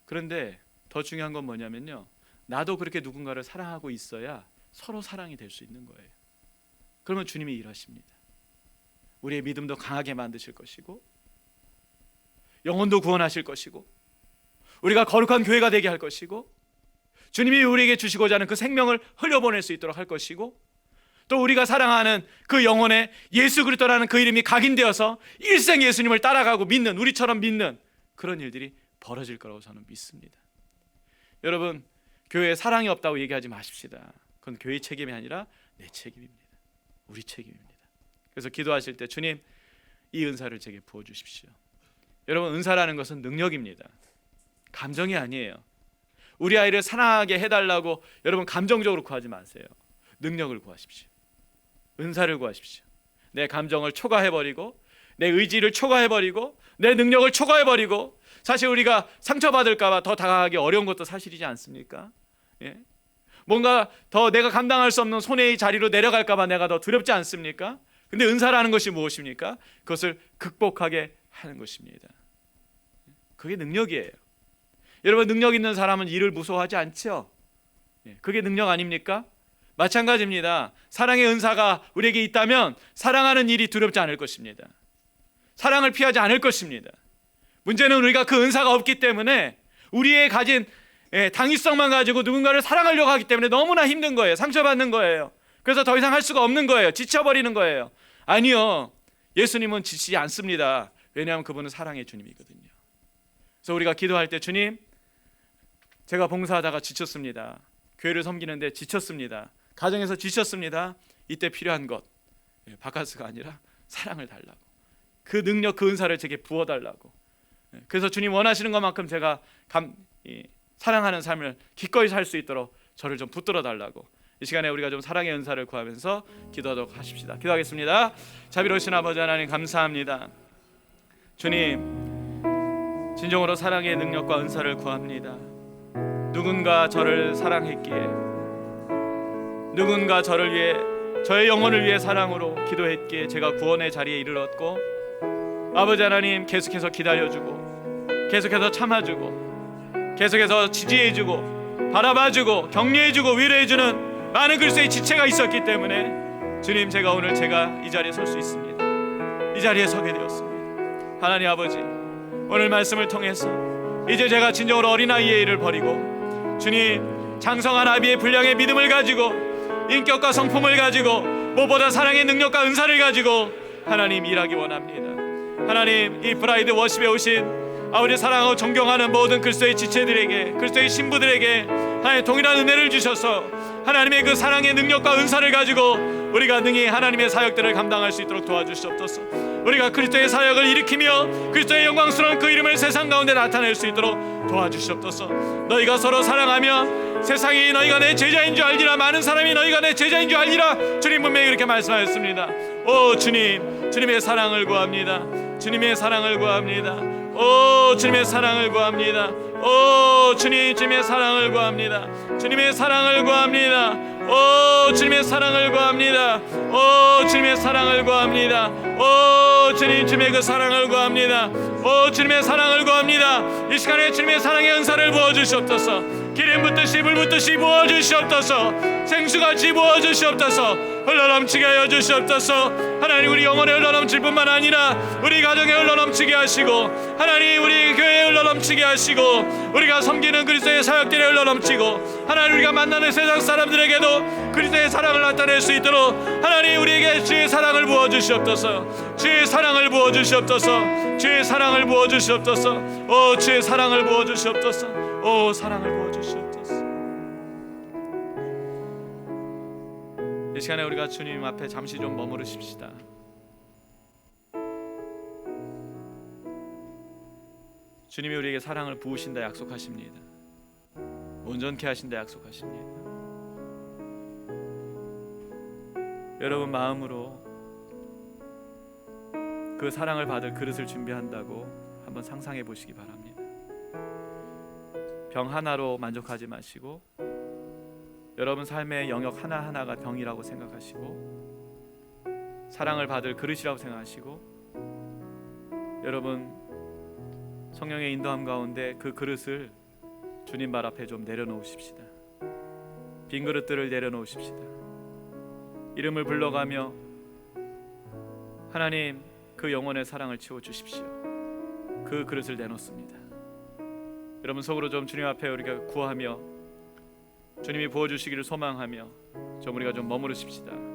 B: 그런데 더 중요한 건 뭐냐면요, 나도 그렇게 누군가를 사랑하고 있어야 서로 사랑이 될 수 있는 거예요. 그러면 주님이 일하십니다. 우리의 믿음도 강하게 만드실 것이고 영혼도 구원하실 것이고 우리가 거룩한 교회가 되게 할 것이고 주님이 우리에게 주시고자 하는 그 생명을 흘려보낼 수 있도록 할 것이고 또 우리가 사랑하는 그 영혼에 예수 그리스도라는 그 이름이 각인되어서 일생 예수님을 따라가고 믿는, 우리처럼 믿는 그런 일들이 벌어질 거라고 저는 믿습니다. 여러분 교회에 사랑이 없다고 얘기하지 마십시다. 그건 교회의 책임이 아니라 내 책임입니다. 우리 책임입니다. 그래서 기도하실 때 주님 이 은사를 제게 부어주십시오. 여러분 은사라는 것은 능력입니다. 감정이 아니에요. 우리 아이를 사랑하게 해달라고 여러분 감정적으로 구하지 마세요. 능력을 구하십시오. 은사를 구하십시오. 내 감정을 초과해버리고 내 의지를 초과해버리고 내 능력을 초과해버리고 사실 우리가 상처받을까 봐 더 다가가기 어려운 것도 사실이지 않습니까? 예? 뭔가 더 내가 감당할 수 없는 손해의 자리로 내려갈까 봐 내가 더 두렵지 않습니까? 근데 은사라는 것이 무엇입니까? 그것을 극복하게 하는 것입니다. 그게 능력이에요. 여러분 능력 있는 사람은 일을 무서워하지 않죠? 그게 능력 아닙니까? 마찬가지입니다. 사랑의 은사가 우리에게 있다면 사랑하는 일이 두렵지 않을 것입니다. 사랑을 피하지 않을 것입니다. 문제는 우리가 그 은사가 없기 때문에 우리의 가진 당위성만 가지고 누군가를 사랑하려고 하기 때문에 너무나 힘든 거예요. 상처받는 거예요. 그래서 더 이상 할 수가 없는 거예요. 지쳐버리는 거예요. 아니요, 예수님은 지치지 않습니다. 왜냐하면 그분은 사랑의 주님이거든요. 그래서 우리가 기도할 때 주님 제가 봉사하다가 지쳤습니다. 교회를 섬기는데 지쳤습니다. 가정에서 지쳤습니다. 이때 필요한 것 바카스가 아니라 사랑을 달라고, 그 능력 그 은사를 제게 부어달라고. 그래서 주님 원하시는 것만큼 제가 사랑하는 삶을 기꺼이 살 수 있도록 저를 좀 붙들어 달라고. 이 시간에 우리가 좀 사랑의 은사를 구하면서 기도하도록 하십시다. 기도하겠습니다. 자비로우신 아버지 하나님 감사합니다. 주님 진정으로 사랑의 능력과 은사를 구합니다. 누군가 저를 사랑했기에, 누군가 저를 위해, 저의 영혼을 위해 사랑으로 기도했기에 제가 구원의 자리에 이르렀고, 아버지 하나님 계속해서 기다려주고 계속해서 참아주고 계속해서 지지해주고 바라봐주고 격려해주고 위로해주는 많은 그리스도의 지체가 있었기 때문에 주님 제가 오늘 이 자리에 설 수 있습니다. 이 자리에 서게 되었습니다. 하나님 아버지 오늘 말씀을 통해서 이제 제가 진정으로 어린아이의 일을 버리고 주님 장성한 아비의 분량의 믿음을 가지고 인격과 성품을 가지고 무엇보다 사랑의 능력과 은사를 가지고 하나님 일하기 원합니다. 하나님 이 브라이드 워십에 오신 아버지 사랑하고 존경하는 모든 그리스도의 지체들에게, 그리스도의 신부들에게 하나님 동일한 은혜를 주셔서 하나님의 그 사랑의 능력과 은사를 가지고 우리가 능히 하나님의 사역들을 감당할 수 있도록 도와주시옵소서. 우리가 그리스도의 사역을 일으키며 그리스도의 영광스러운 그 이름을 세상 가운데 나타낼 수 있도록 도와주시옵소서. 너희가 서로 사랑하며 세상이 너희가 내 제자인 줄 알리라, 많은 사람이 너희가 내 제자인 줄 알리라. 주님 분명히 그렇게 말씀하셨습니다. 오 주님, 주님의 사랑을 구합니다. 주님의 사랑을 구합니다. 오 주님의 사랑을 구합니다. 오 주님, 주님의 사랑을 구합니다. 주님의 사랑을 구합니다. 오 주님의 사랑을 구합니다. 오 주님의 사랑을 구합니다. 오 주님, 주님의 그 사랑을 구합니다. 오 주님의 사랑을 구합니다. 이 시간에 주님의 사랑의 은사를 부어주시옵소서. 기름 붓듯이 불 붓듯이 부어주시옵소서. 생수같이 부어주시옵소서. 흘러넘치게 하여 주시옵소서. 하나님, 우리 영혼에 흘러넘칠 뿐만 아니라 우리 가정에 흘러넘치게 하시고, 하나님 우리 교회에 흘러넘치게 하시고, 우리가 섬기는 그리스도의 사역들에 흘러넘치고, 하나님 우리가 만나는 세상 사람들에게도 그리스도의 사랑을 나타낼 수 있도록 하나님 우리에게 주의 사랑을 부어주시옵소서. 주의 사랑을 부어주시옵소서. 주의 사랑을 부어주시옵소서. 오 주의 사랑을 부어주시옵소서. 오 사랑을 부어주시옵소서. 이 시간에 우리가 주님 앞에 잠시 좀 머무르십시다. 주님이 우리에게 사랑을 부으신다 약속하십니다. 온전케 하신다 약속하십니다. 여러분 마음으로 그 사랑을 받을 그릇을 준비한다고 한번 상상해 보시기 바랍니다. 병 하나로 만족하지 마시고 여러분 삶의 영역 하나하나가 병이라고 생각하시고 사랑을 받을 그릇이라고 생각하시고 여러분 성령의 인도함 가운데 그 그릇을 주님 발 앞에 좀 내려놓으십시다. 빈 그릇들을 내려놓으십시다. 이름을 불러가며 하나님 그 영혼의 사랑을 채워주십시오. 그 그릇을 내놓습니다. 여러분 속으로 좀 주님 앞에 우리가 구하며 주님이 부어주시기를 소망하며 좀 우리가 좀 머무르십시다.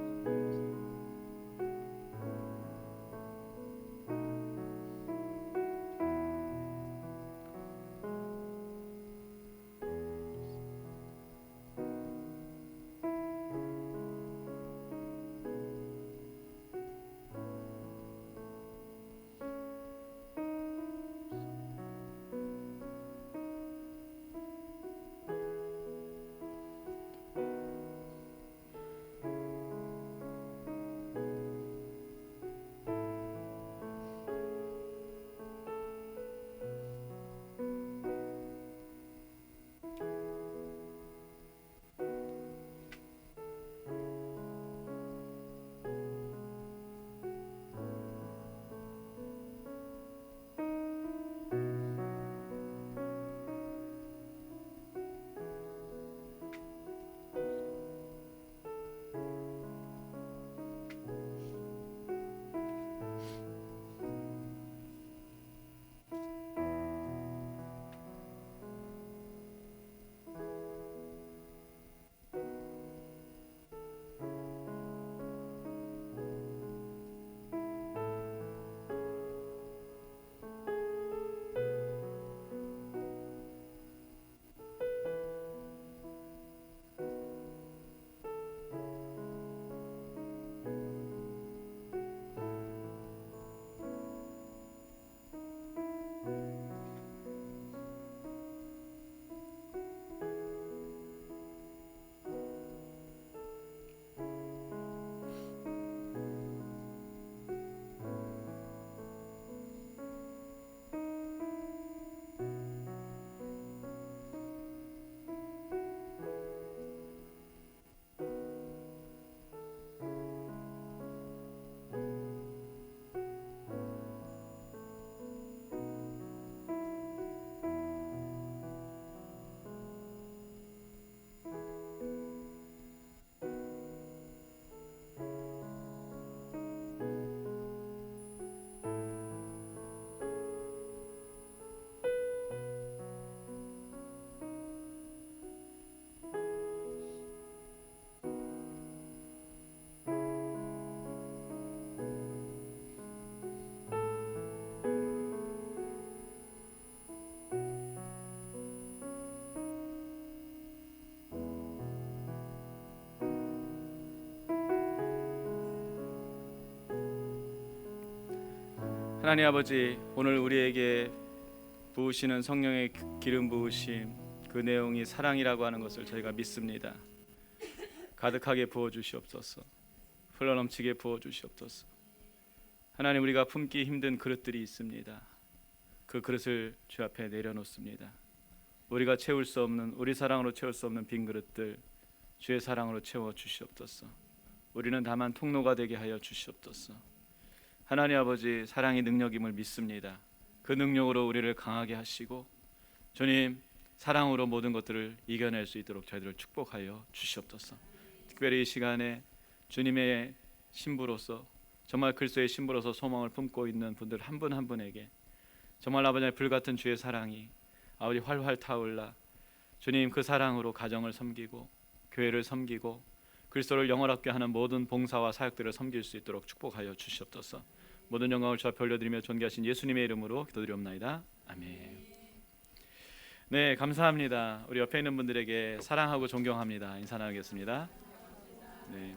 B: 하나님 아버지, 오늘 우리에게 부으시는 성령의 기름 부으심, 그 내용이 사랑이라고 하는 것을 저희가 믿습니다. 가득하게 부어 주시옵소서. 흘러넘치게 부어 주시옵소서. 하나님, 우리가 품기 힘든 그릇들이 있습니다. 그 그릇을 주 앞에 내려놓습니다. 우리가 채울 수 없는, 우리 사랑으로 채울 수 없는 빈 그릇들 주의 사랑으로 채워 주시옵소서. 우리는 다만 통로가 되게 하여 주시옵소서. 하나님 아버지, 사랑의 능력임을 믿습니다. 그 능력으로 우리를 강하게 하시고 주님, 사랑으로 모든 것들을 이겨낼 수 있도록 저희들을 축복하여 주시옵소서. 특별히 이 시간에 주님의 신부로서, 정말 그리스도의 신부로서 소망을 품고 있는 분들 한 분 한 분에게 정말 아버지의 불같은 주의 사랑이 아버지 활활 타올라 주님, 그 사랑으로 가정을 섬기고 교회를 섬기고 그리스도를 영원하게 하는 모든 봉사와 사역들을 섬길 수 있도록 축복하여 주시옵소서. 모든 영광을 주 앞에 올려드리며 존귀하신 예수님의 이름으로 기도드리옵나이다. 아멘. 네, 감사합니다. 우리 옆에 있는 분들에게 사랑하고 존경합니다 인사 나누겠습니다. 네.